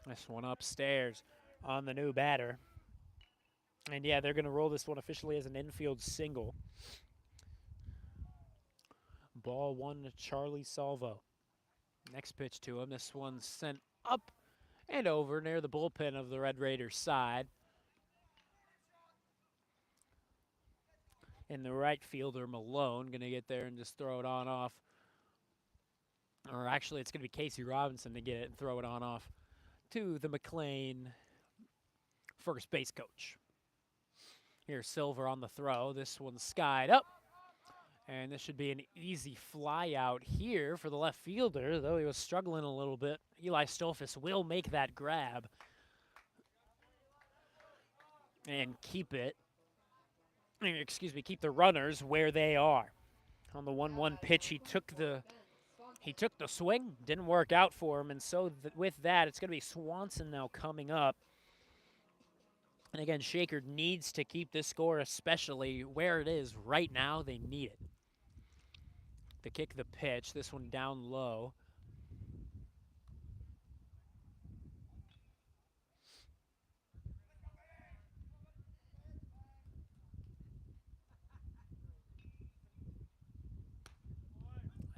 This one upstairs on the new batter. And yeah, they're going to roll this one officially as an infield single. Ball 1 to Charlie Salvo. Next pitch to him. This one's sent up and over near the bullpen of the Red Raiders side. And the right fielder, Malone, going to get there and just throw it on off. Or actually, it's going to be Casey Robinson to get it and throw it on off to the McLane first base coach. Here's Silver on the throw. This one's skied up. And this should be an easy fly out here for the left fielder, though he was struggling a little bit. Eli Stolfus will make that grab and keep it. Excuse me, keep the runners where they are. On the 1-1 pitch, he took the swing, didn't work out for him, and so with that, it's going to be Swanson now coming up. And again, Shaker needs to keep this score, especially where it is right now. They need it. To kick the pitch, this one down low.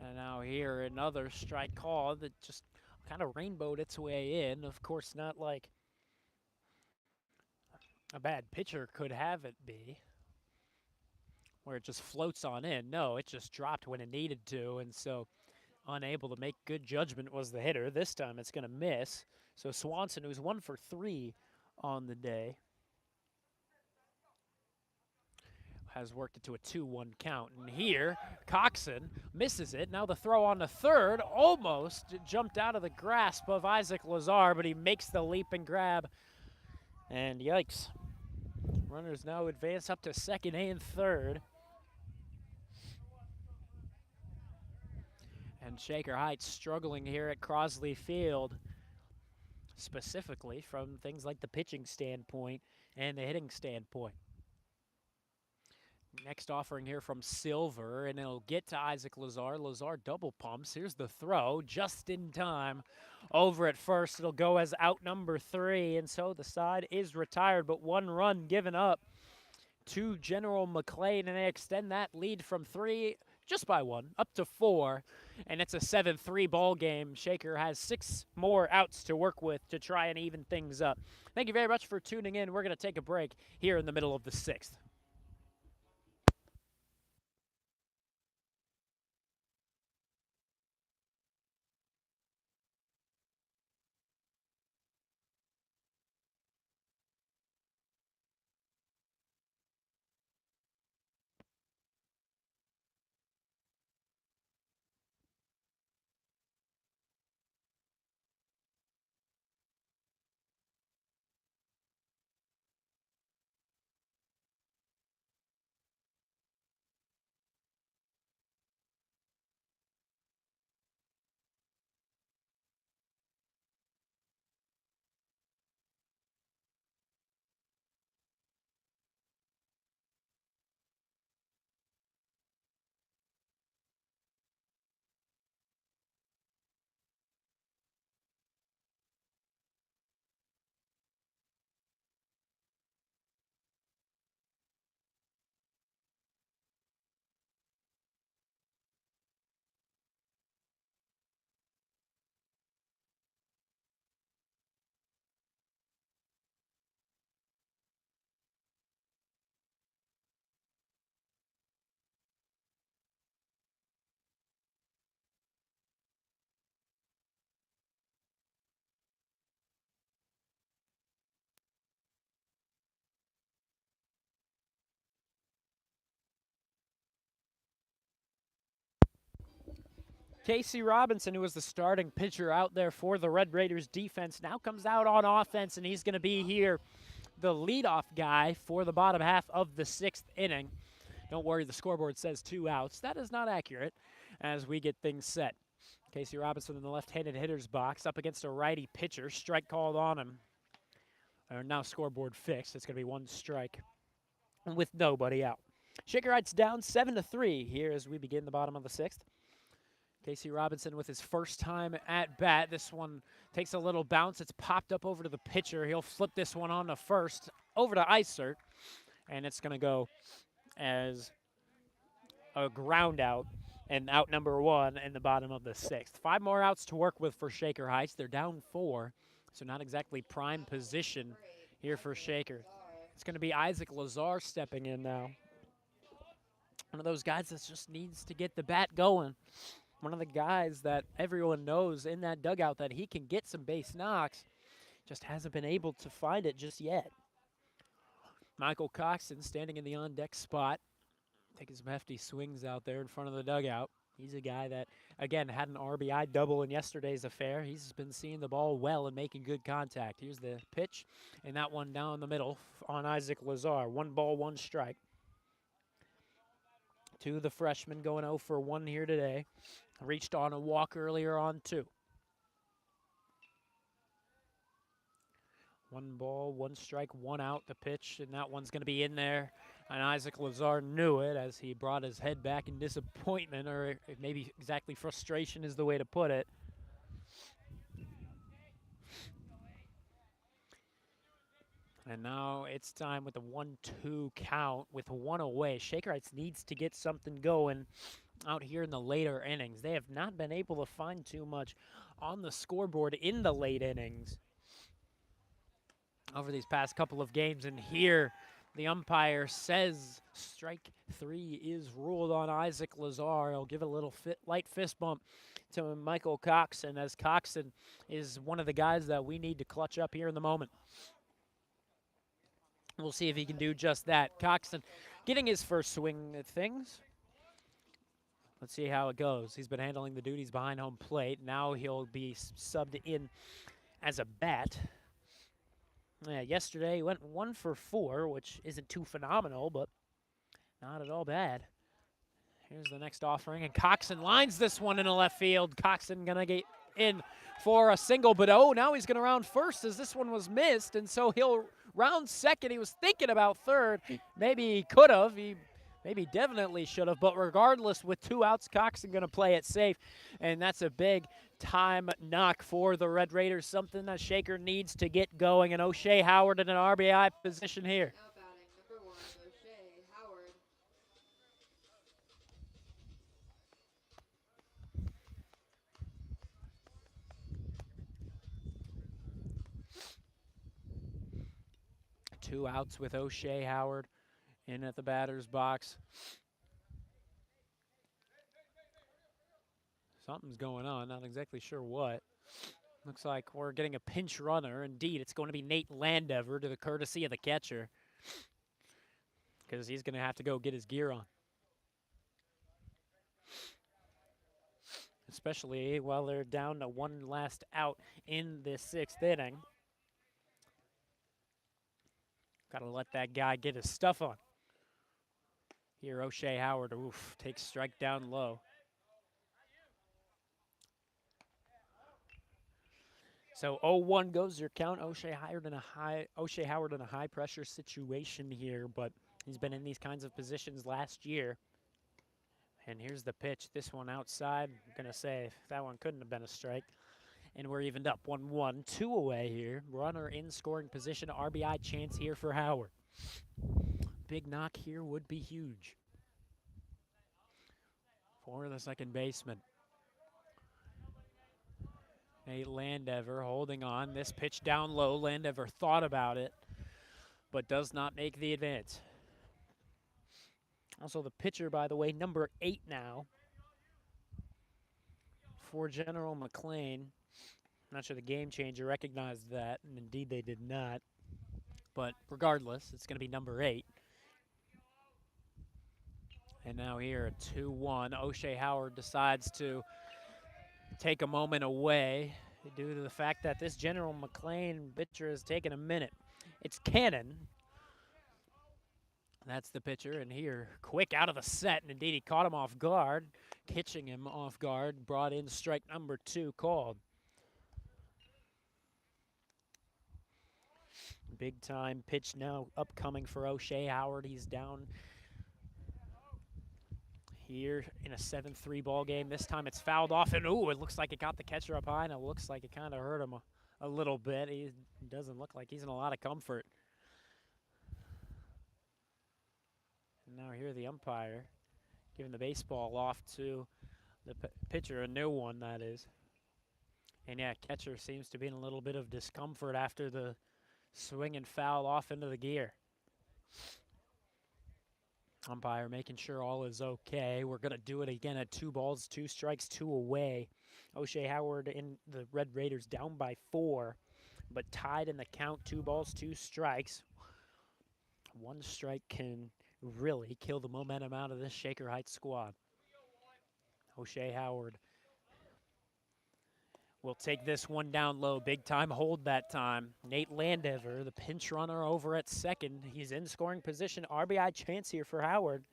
And now here, another strike call that just kind of rainbowed its way in. Of course, not like a bad pitcher could have it be, where it just floats on in. No, it just dropped when it needed to, and so unable to make good judgment was the hitter. This time it's going to miss. So Swanson, who's 1 for 3 on the day, has worked it to a 2-1 count. And here, Coxon misses it. Now the throw on the third almost jumped out of the grasp of Isaac Lazar, but he makes the leap and grab. And yikes. Runners now advance up to second and third. And Shaker Heights struggling here at Crosley Field, specifically from things like the pitching standpoint and the hitting standpoint. Next offering here from Silver, and it'll get to Isaac Lazar. Lazar double pumps. Here's the throw, just in time. Over at first, it'll go as out number 3, and so the side is retired, but 1 run given up to General McLane, and they extend that lead from 3 just by 1 up to 4, and it's a 7-3 ball game. Shaker has 6 more outs to work with to try and even things up. Thank you very much for tuning in. We're going to take a break here in the middle of the 6th. Casey Robinson, who was the starting pitcher out there for the Red Raiders defense, now comes out on offense, and he's going to be here, the leadoff guy for the bottom half of the 6th inning. Don't worry, the scoreboard says 2 outs. That is not accurate as we get things set. Casey Robinson in the left-handed hitter's box up against a righty pitcher. Strike called on him. Now scoreboard fixed. It's going to be 1 strike with nobody out. Shaker Heights down 7-3 here as we begin the bottom of the 6th. Casey Robinson with his first time at bat. This one takes a little bounce. It's popped up over to the pitcher. He'll flip this one on to first, over to Isert, and it's going to go as a ground out and out number 1 in the bottom of the 6th. 5 more outs to work with for Shaker Heights. They're down 4, so not exactly prime position here for Shaker. It's going to be Isaac Lazar stepping in now. One of those guys that just needs to get the bat going. One of the guys that everyone knows in that dugout that he can get some base knocks, just hasn't been able to find it just yet. Michael Coxon standing in the on-deck spot, taking some hefty swings out there in front of the dugout. He's a guy that, again, had an RBI double in yesterday's affair. He's been seeing the ball well and making good contact. Here's the pitch, and that one down the middle on Isaac Lazar. 1 ball, 1 strike. To the freshman going 0 for 1 here today. Reached on a walk earlier on 2. 1 ball, 1 strike, 1 out the pitch, and that one's going to be in there. And Isaac Lazar knew it as he brought his head back in disappointment, or maybe exactly frustration is the way to put it. And now it's time with the 1-2 count with 1 away. Shaker Heights needs to get something going out here in the later innings. They have not been able to find too much on the scoreboard in the late innings over these past couple of games. And here the umpire says strike 3 is ruled on Isaac Lazar. He'll give a little light fist bump to Michael Coxon, as Coxon is one of the guys that we need to clutch up here in the moment. We'll see if he can do just that. Coxon getting his first swing at things. Let's see how it goes. He's been handling the duties behind home plate. Now he'll be subbed in as a bat. Yeah, yesterday he went 1 for 4, which isn't too phenomenal, but not at all bad. Here's the next offering, and Coxon lines this one into left field. Coxon gonna get in for a single, but now he's gonna round first as this one was missed, and so he'll round second. He was thinking about third. Maybe he could have. He maybe definitely should have, but regardless, with 2 outs, Coxon gonna play it safe, and that's a big time knock for the Red Raiders, something that Shaker needs to get going, and O'Shea Howard in an RBI position here. Now batting number 1, O'Shea Howard. Two outs with O'Shea Howard in at the batter's box. Something's going on, not exactly sure what. Looks like we're getting a pinch runner. Indeed, it's going to be Nate Landever, to the courtesy of the catcher, because he's going to have to go get his gear on. Especially while they're down to 1 last out in this 6th inning. Got to let that guy get his stuff on. Here, O'Shea Howard, takes strike down low. So 0-1 goes your count. O'Shea Howard in a high pressure situation here, but he's been in these kinds of positions last year. And here's the pitch. This one outside. I'm gonna say that one couldn't have been a strike. And we're evened up 1-1, 2 away here. Runner in scoring position. RBI chance here for Howard. Big knock here would be huge for the second baseman. Nate Landever holding on. This pitch down low. Landever thought about it, but does not make the advance. Also the pitcher, by the way, number 8 now for General McLane. Not sure the Game Changer recognized that, and indeed they did not. But regardless, it's going to be number 8. And now here, a 2-1. O'Shea Howard decides to take a moment away due to the fact that this General McLane pitcher has taken a minute. It's Cannon. That's the pitcher, and here, quick out of the set, and indeed he caught him off guard, catching him off guard, brought in strike number 2 called. Big time pitch now upcoming for O'Shea Howard. He's down here in a 7-3 ball game. This time it's fouled off, and ooh, it looks like it got the catcher up high, and it looks like it kind of hurt him a little bit. He doesn't look like he's in a lot of comfort. And now here the umpire giving the baseball off to the pitcher, a new one that is. And yeah, catcher seems to be in a little bit of discomfort after the swing and foul off into the gear. Umpire making sure all is okay. We're going to do it again at 2 balls, 2 strikes, 2 away. O'Shea Howard in the Red Raiders down by 4, but tied in the count, 2 balls, 2 strikes. 1 strike can really kill the momentum out of this Shaker Heights squad. O'Shea Howard will take this one down low. Big time hold that time. Nate Landever, the pinch runner over at second. He's in scoring position. RBI chance here for Howard.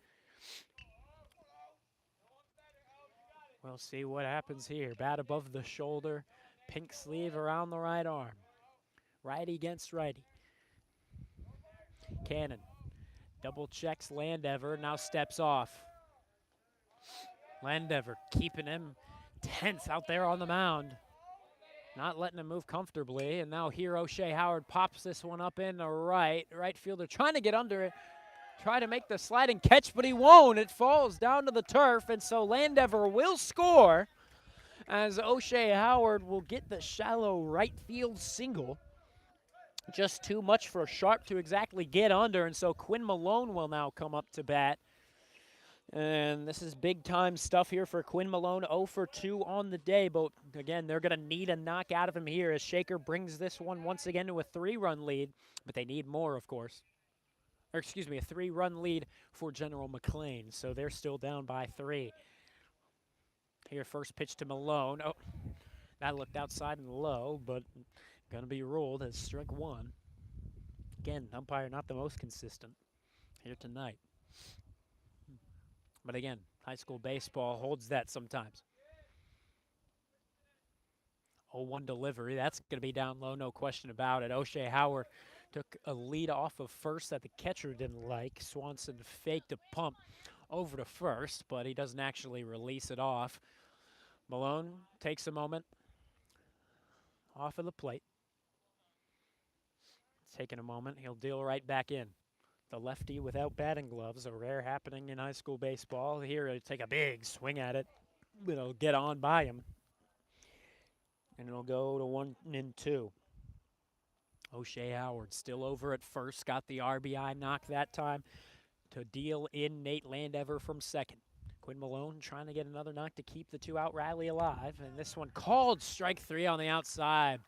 We'll see what happens here. Bat above the shoulder. Pink sleeve around the right arm. Righty against righty. Cannon double checks Landever. Now steps off. Landever keeping him tense out there on the mound. Not letting him move comfortably, and now here O'Shea Howard pops this one up in the right fielder, trying to get under it, try to make the sliding catch, but he won't. It falls down to the turf, and so Landever will score as O'Shea Howard will get the shallow right field single. Just too much for Sharp to exactly get under, and so Quinn Malone will now come up to bat. And this is big-time stuff here for Quinn Malone, 0 for 2 on the day. But, again, they're going to need a knock out of him here as Shaker brings this one once again to a 3-run lead. But they need more, of course. Or, excuse me, a 3-run lead for General McLane. So they're still down by 3. Here, first pitch to Malone. Oh, that looked outside and low, but going to be ruled as strike 1. Again, umpire not the most consistent here tonight. But again, high school baseball holds that sometimes. 0-1 delivery. That's going to be down low, no question about it. O'Shea Howard took a lead off of first that the catcher didn't like. Swanson faked a pump over to first, but he doesn't actually release it off. Malone takes a moment off of the plate. Taking a moment. He'll deal right back in. The lefty without batting gloves, a rare happening in high school baseball. Here, he'll take a big swing at it. It'll get on by him. And it'll go to 1-2. O'Shea Howard still over at first. Got the RBI knock that time to deal in Nate Landever from second. Quinn Malone trying to get another knock to keep the 2-out rally alive. And this one called strike 3 on the outside.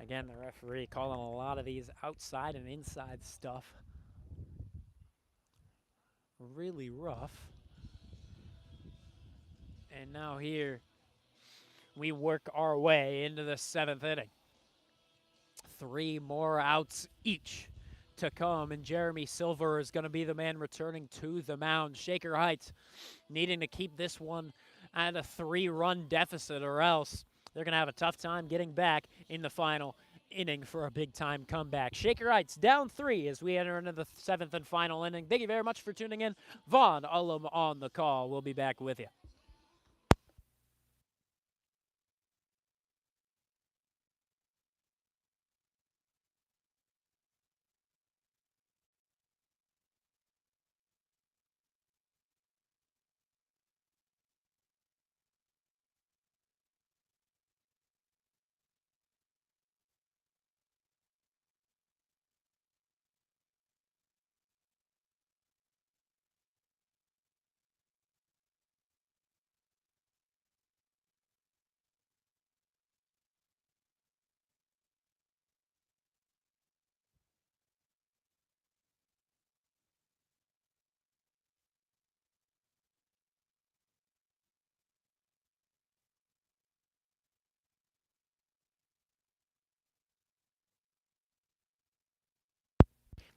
Again, the referee calling a lot of these outside and inside stuff. Really rough. And now here, we work our way into the 7th inning. 3 more outs each to come, and Jeremy Silver is going to be the man returning to the mound. Shaker Heights needing to keep this one at a 3-run deficit, or else they're going to have a tough time getting back in the final inning for a big-time comeback. Shaker Heights down 3 as we enter into the 7th and final inning. Thank you very much for tuning in. Vaughn Ullum on the call. We'll be back with you.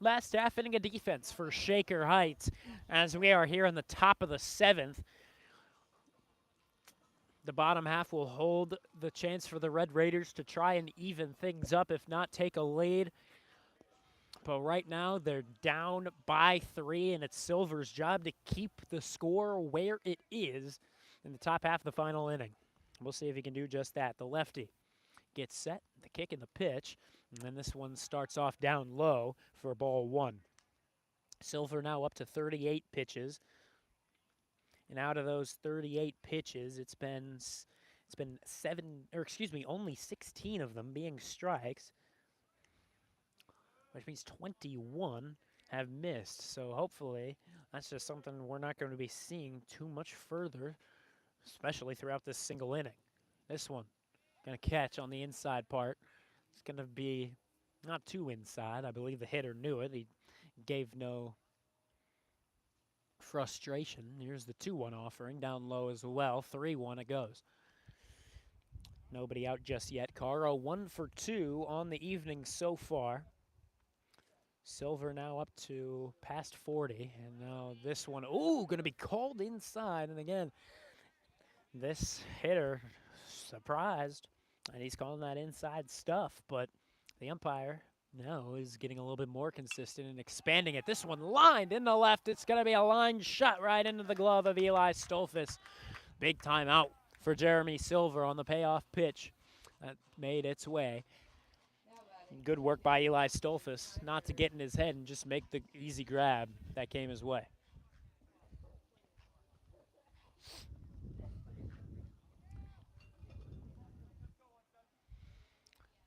last half inning of defense for Shaker Heights as we are here in the top of the 7th. The bottom half will hold the chance for the Red Raiders to try and even things up, if not take a lead. But right now, they're down by 3, and it's Silver's job to keep the score where it is in the top half of the final inning. We'll see if he can do just that. The lefty gets set, the kick and the pitch, and then this one starts off down low for ball 1. Silver now up to 38 pitches. And out of those 38 pitches, it's been only 16 of them being strikes, which means 21 have missed. So hopefully that's just something we're not going to be seeing too much further, especially throughout this single inning. This one going to catch on the inside part. It's going to be not too inside. I believe the hitter knew it. He gave no frustration. Here's the 2-1 offering down low as well. 3-1 it goes. Nobody out just yet. Caro 1 for 2 on the evening so far. Silver now up to past 40. And now this one, going to be called inside. And again, this hitter surprised. And he's calling that inside stuff. But the umpire now is getting a little bit more consistent and expanding it. This one lined in the left. It's going to be a line shot right into the glove of Eli Stolfus. Big timeout for Jeremy Silver on the payoff pitch that made its way. Good work by Eli Stolfus not to get in his head and just make the easy grab that came his way.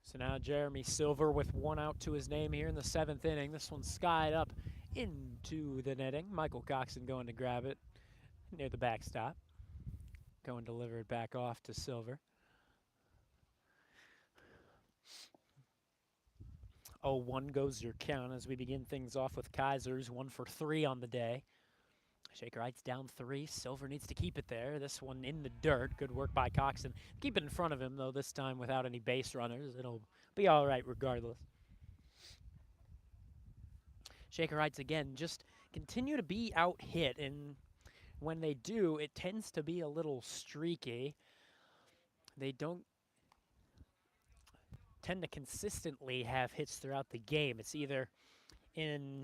So now Jeremy Silver with 1 out to his name here in the 7th inning. This one's skied up into the netting. Michael Coxon going to grab it near the backstop. Go and deliver it back off to Silver. 0-1 goes your count as we begin things off with Kaiser's 1 for 3 on the day. Shaker Heights down 3. Silver needs to keep it there. This one in the dirt. Good work by Coxon. Keep it in front of him, though, this time without any base runners. It'll be all right regardless. Shaker Heights, again, just continue to be out hit, and when they do, it tends to be a little streaky. They don't tend to consistently have hits throughout the game. It's either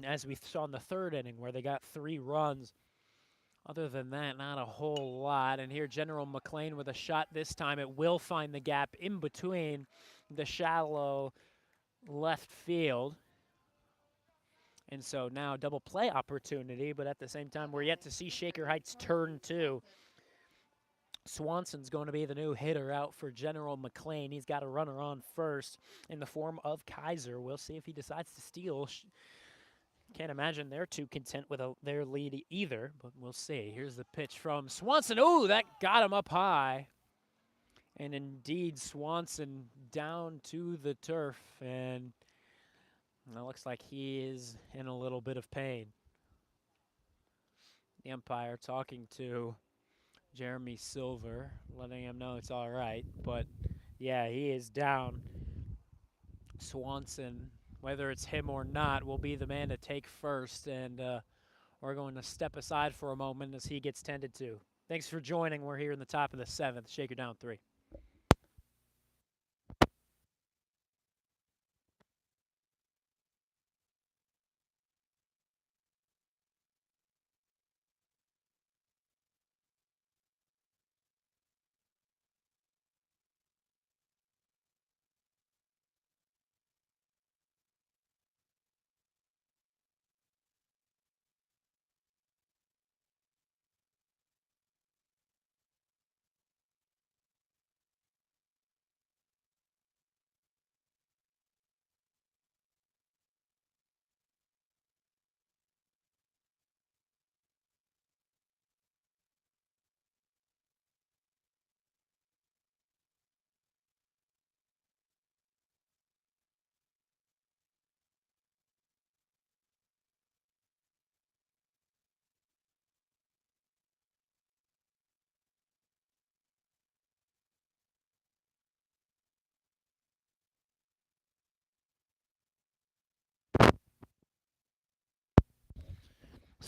as we saw in the 3rd inning, where they got 3 runs. Other than that, not a whole lot. And here, General McLane with a shot this time. It will find the gap in between the shallow left field. And so now double play opportunity, but at the same time, we're yet to see Shaker Heights turn 2. Swanson's going to be the new hitter out for General McLane. He's got a runner on first in the form of Kaiser. We'll see if he decides to steal. Can't imagine they're too content with their lead either, but we'll see. Here's the pitch from Swanson. Oh, that got him up high. And indeed, Swanson down to the turf, and it looks like he is in a little bit of pain. The umpire talking to Jeremy Silver, letting him know it's all right. But, yeah, he is down. Swanson, whether it's him or not, will be the man to take first. And we're going to step aside for a moment as he gets tended to. Thanks for joining. We're here in the top of the 7th. Shaker down 3.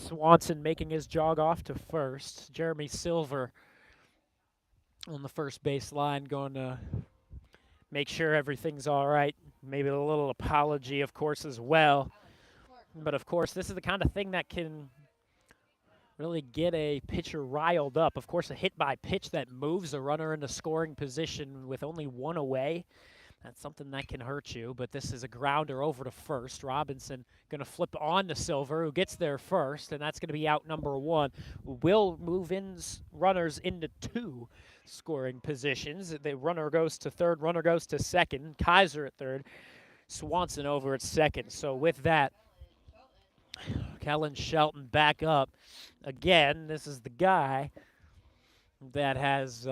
Swanson making his jog off to first. Jeremy Silver on the first base line going to make sure everything's all right. Maybe a little apology, of course, as well. But, of course, this is the kind of thing that can really get a pitcher riled up. Of course, a hit by pitch that moves a runner into scoring position with only one away. That's something that can hurt you, but this is a grounder over to first. Robinson going to flip on to Silver, who gets there first, and that's going to be out number one. Will move in runners into two scoring positions. The runner goes to third, runner goes to second. Kaiser at third, Swanson over at second. So with that, Kellen Shelton back up. Again, this is the guy that has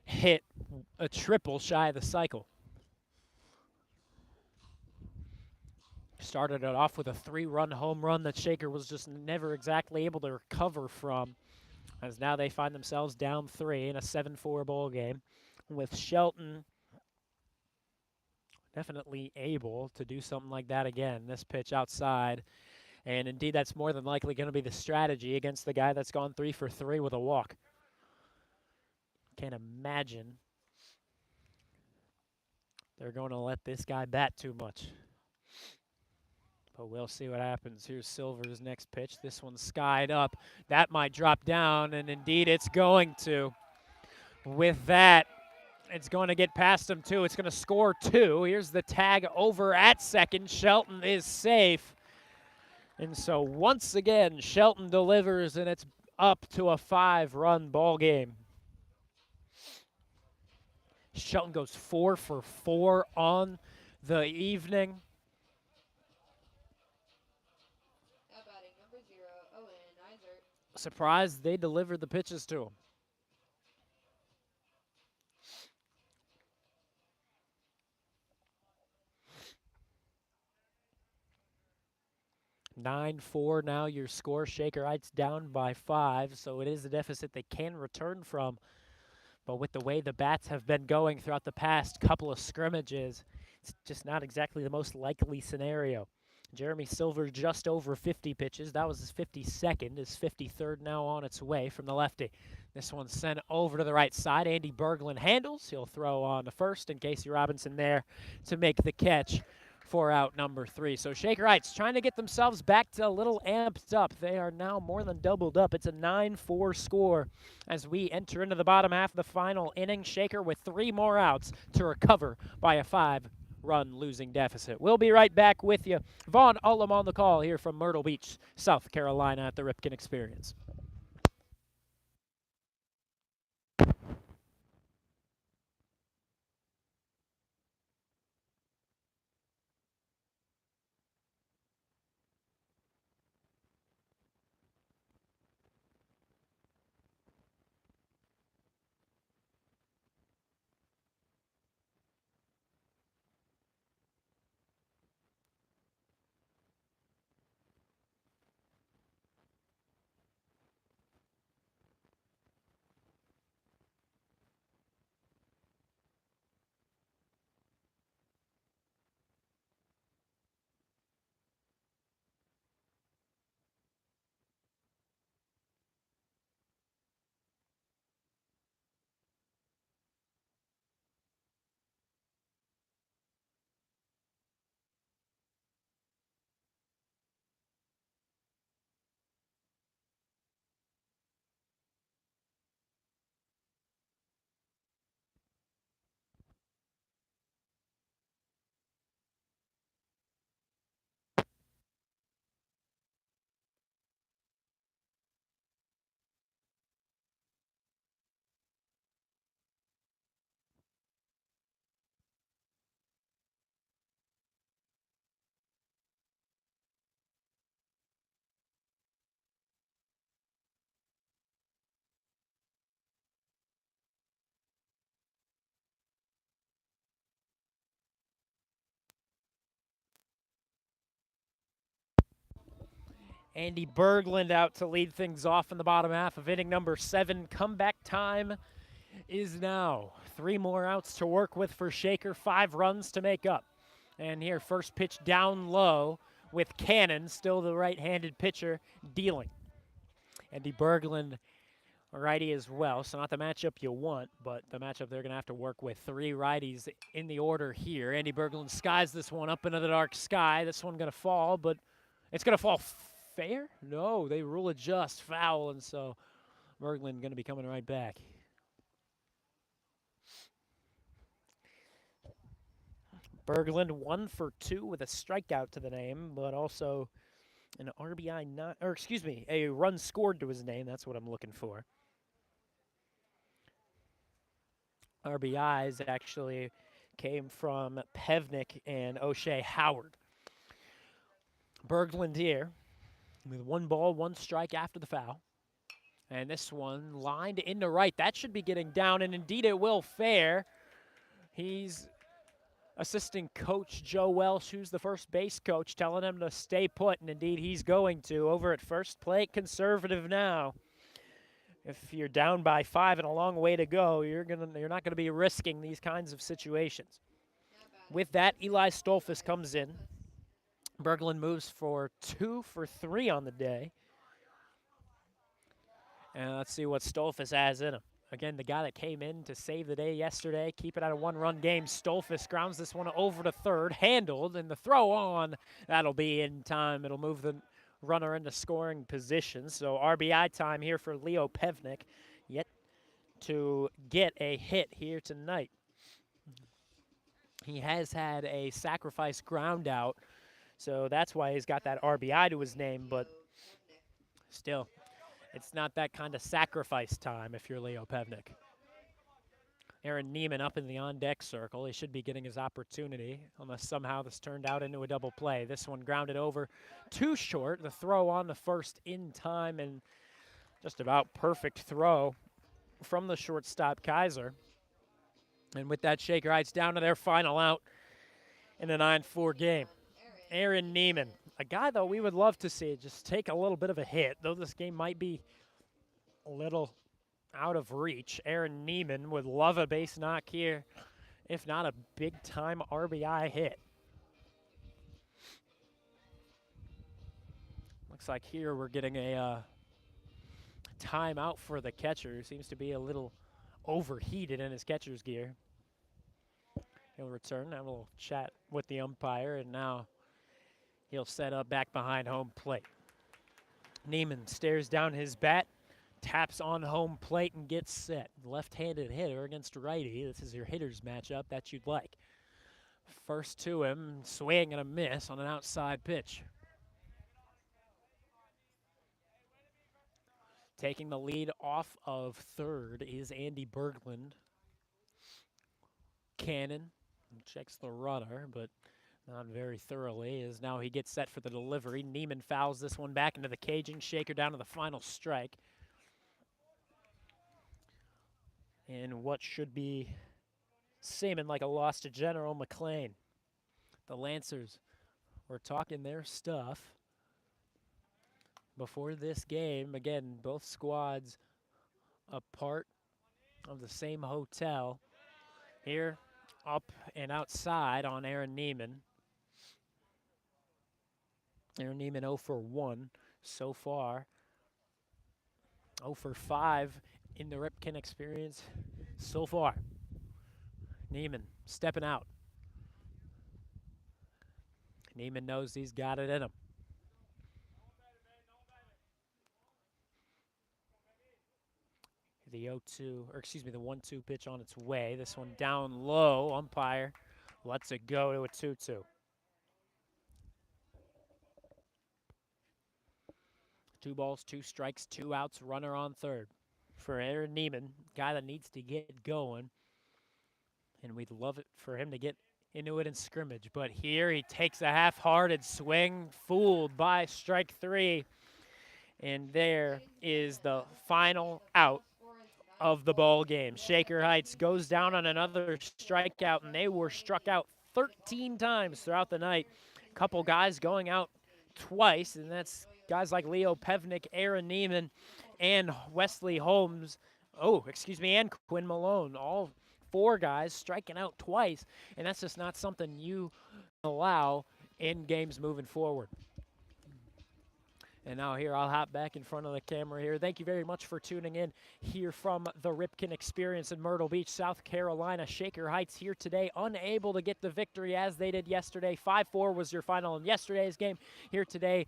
hit a triple shy of the cycle. Started it off with a 3-run home run that Shaker was just never exactly able to recover from, as now they find themselves down 3 in a 7-4 ball game, with Shelton definitely able to do something like that again. This pitch outside, and indeed that's more than likely going to be the strategy against the guy that's gone 3 for 3 with a walk. Can't imagine they're going to let this guy bat too much. But we'll see what happens. Here's Silver's next pitch. This one's skied up. That might drop down, and indeed it's going to. With that, it's going to get past him, too. It's going to score 2. Here's the tag over at second. Shelton is safe. And so once again, Shelton delivers, and it's up to a 5-run ball game. Shelton goes 4 for 4 on the evening. Surprised they delivered the pitches to him. (9-4) now your score. Shaker Heights down by 5, so it is a deficit they can return from. But with the way the bats have been going throughout the past couple of scrimmages, it's just not exactly the most likely scenario. Jeremy Silver just over 50 pitches. That was his 52nd. His 53rd now on its way from the lefty. This one's sent over to the right side. Andy Berglund handles. He'll throw on to first, and Casey Robinson there to make the catch for out number 3. So Shaker Heights trying to get themselves back to a little amped up. They are now more than doubled up. It's a 9-4 score as we enter into the bottom half of the final inning. Shaker with 3 more outs to recover by a 5-run losing deficit. We'll be right back with you. Vaughn Ullum on the call here from Myrtle Beach, South Carolina at the Ripken Experience. Andy Berglund out to lead things off in the bottom half of inning number 7. Comeback time is now. 3 more outs to work with for Shaker, 5 runs to make up. And here, first pitch down low with Cannon, still the right-handed pitcher, dealing. Andy Berglund, righty as well, so not the matchup you want, but the matchup they're going to have to work with. 3 righties in the order here. Andy Berglund skies this one up into the dark sky. This one going to fall, but it's going to fall fair? No, they rule it just foul, and so Berglund going to be coming right back. Berglund 1 for 2 with a strikeout to the name, but also an RBI not, or excuse me, a run scored to his name. That's what I'm looking for. RBIs actually came from Pevnik and O'Shea Howard. Berglund here with 1 ball, 1 strike after the foul. And this one lined into right. That should be getting down, and indeed it will fair. He's assistant coach Joe Welsh, who's the first base coach, telling him to stay put, and indeed he's going to. Over at first plate, conservative now. If you're down by 5 and a long way to go, you're not gonna be risking these kinds of situations. With that, Eli Stolfus comes in. Berglund moves for 2 for 3 on the day. And let's see what Stolfus has in him. Again, the guy that came in to save the day yesterday, keep it at a 1-run game. Stolfus grounds this one over to third, handled, and the throw on, that'll be in time. It'll move the runner into scoring position. So RBI time here for Leo Pevnik, yet to get a hit here tonight. He has had a sacrifice ground out, so that's why he's got that RBI to his name, but still, it's not that kind of sacrifice time if you're Leo Pevnik. Aaron Neiman up in the on-deck circle. He should be getting his opportunity, unless somehow this turned out into a double play. This one grounded over too short. The throw on the first in time, and just about perfect throw from the shortstop, Kaiser. And with that, Shaker Heights down to their final out in the 9-4 game. Aaron Neiman, a guy, though, we would love to see just take a little bit of a hit, though this game might be a little out of reach. Aaron Neiman would love a base knock here, if not a big-time RBI hit. Looks like here we're getting a timeout for the catcher, who seems to be a little overheated in his catcher's gear. He'll return, have a little chat with the umpire, and now he'll set up back behind home plate. Neiman stares down his bat, taps on home plate, and gets set. Left-handed hitter against righty. This is your hitter's matchup that you'd like. First to him, swing and a miss on an outside pitch. Taking the lead off of third is Andy Berglund. Cannon checks the runner, but not very thoroughly, as now he gets set for the delivery. Neiman fouls this one back into the caging. Shaker down to the final strike. And what should be seeming like a loss to General McLane. The Lancers were talking their stuff before this game. Again, both squads a part of the same hotel. Here, up and outside on Aaron Neiman. Aaron Neiman 0 for 1 so far. 0 for 5 in the Ripken experience so far. Neiman stepping out. Neiman knows he's got it in him. The 0-2, or excuse me, the 1-2 pitch on its way. This one down low. Umpire lets it go to a 2-2. 2 balls, 2 strikes, 2 outs, runner on third. For Aaron Neiman, guy that needs to get going. And we'd love it for him to get into it in scrimmage. But here he takes a half-hearted swing, fooled by strike 3. And there is the final out of the ball game. Shaker Heights goes down on another strikeout, and they were struck out 13 times throughout the night. A couple guys going out twice, and that's guys like Leo Pevnik, Aaron Neiman, and Wesley Holmes. And Quinn Malone. All 4 guys striking out twice, and that's just not something you allow in games moving forward. And now here, I'll hop back in front of the camera here. Thank you very much for tuning in here from the Ripken Experience in Myrtle Beach, South Carolina. Shaker Heights here today, unable to get the victory as they did yesterday. 5-4 was your final in yesterday's game. Here today,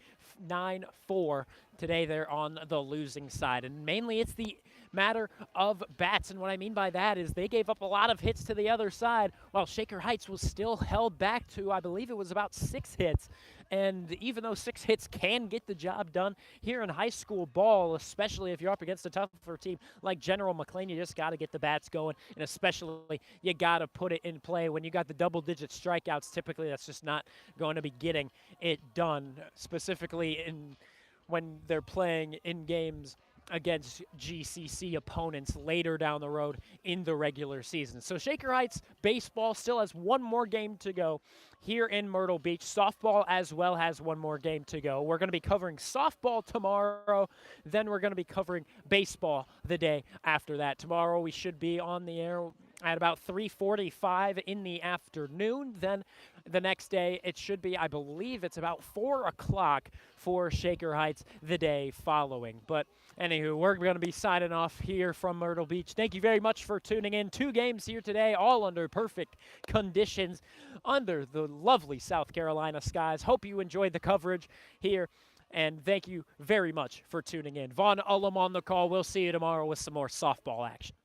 9-4. Today they're on the losing side. And mainly it's the matter of bats. And what I mean by that is they gave up a lot of hits to the other side, while Shaker Heights was still held back to, I believe it was about 6 hits. And even though 6 hits can get the job done here in high school ball, especially if you're up against a tougher team like General McLane, you just got to get the bats going, and especially you got to put it in play. When you got the double-digit strikeouts, typically that's just not going to be getting it done, specifically when they're playing in games against GCC opponents later down the road in the regular season. So Shaker Heights baseball still has one more game to go here in Myrtle Beach. Softball as well has one more game to go. We're going to be covering softball tomorrow. Then we're going to be covering baseball the day after that. Tomorrow we should be on the air at about 3:45 in the afternoon. Then the next day it should be, I believe it's about 4 o'clock for Shaker Heights the day following. But anywho, we're going to be signing off here from Myrtle Beach. Thank you very much for tuning in. 2 games here today, all under perfect conditions under the lovely South Carolina skies. Hope you enjoyed the coverage here, and thank you very much for tuning in. Vaughn Ullum on the call. We'll see you tomorrow with some more softball action.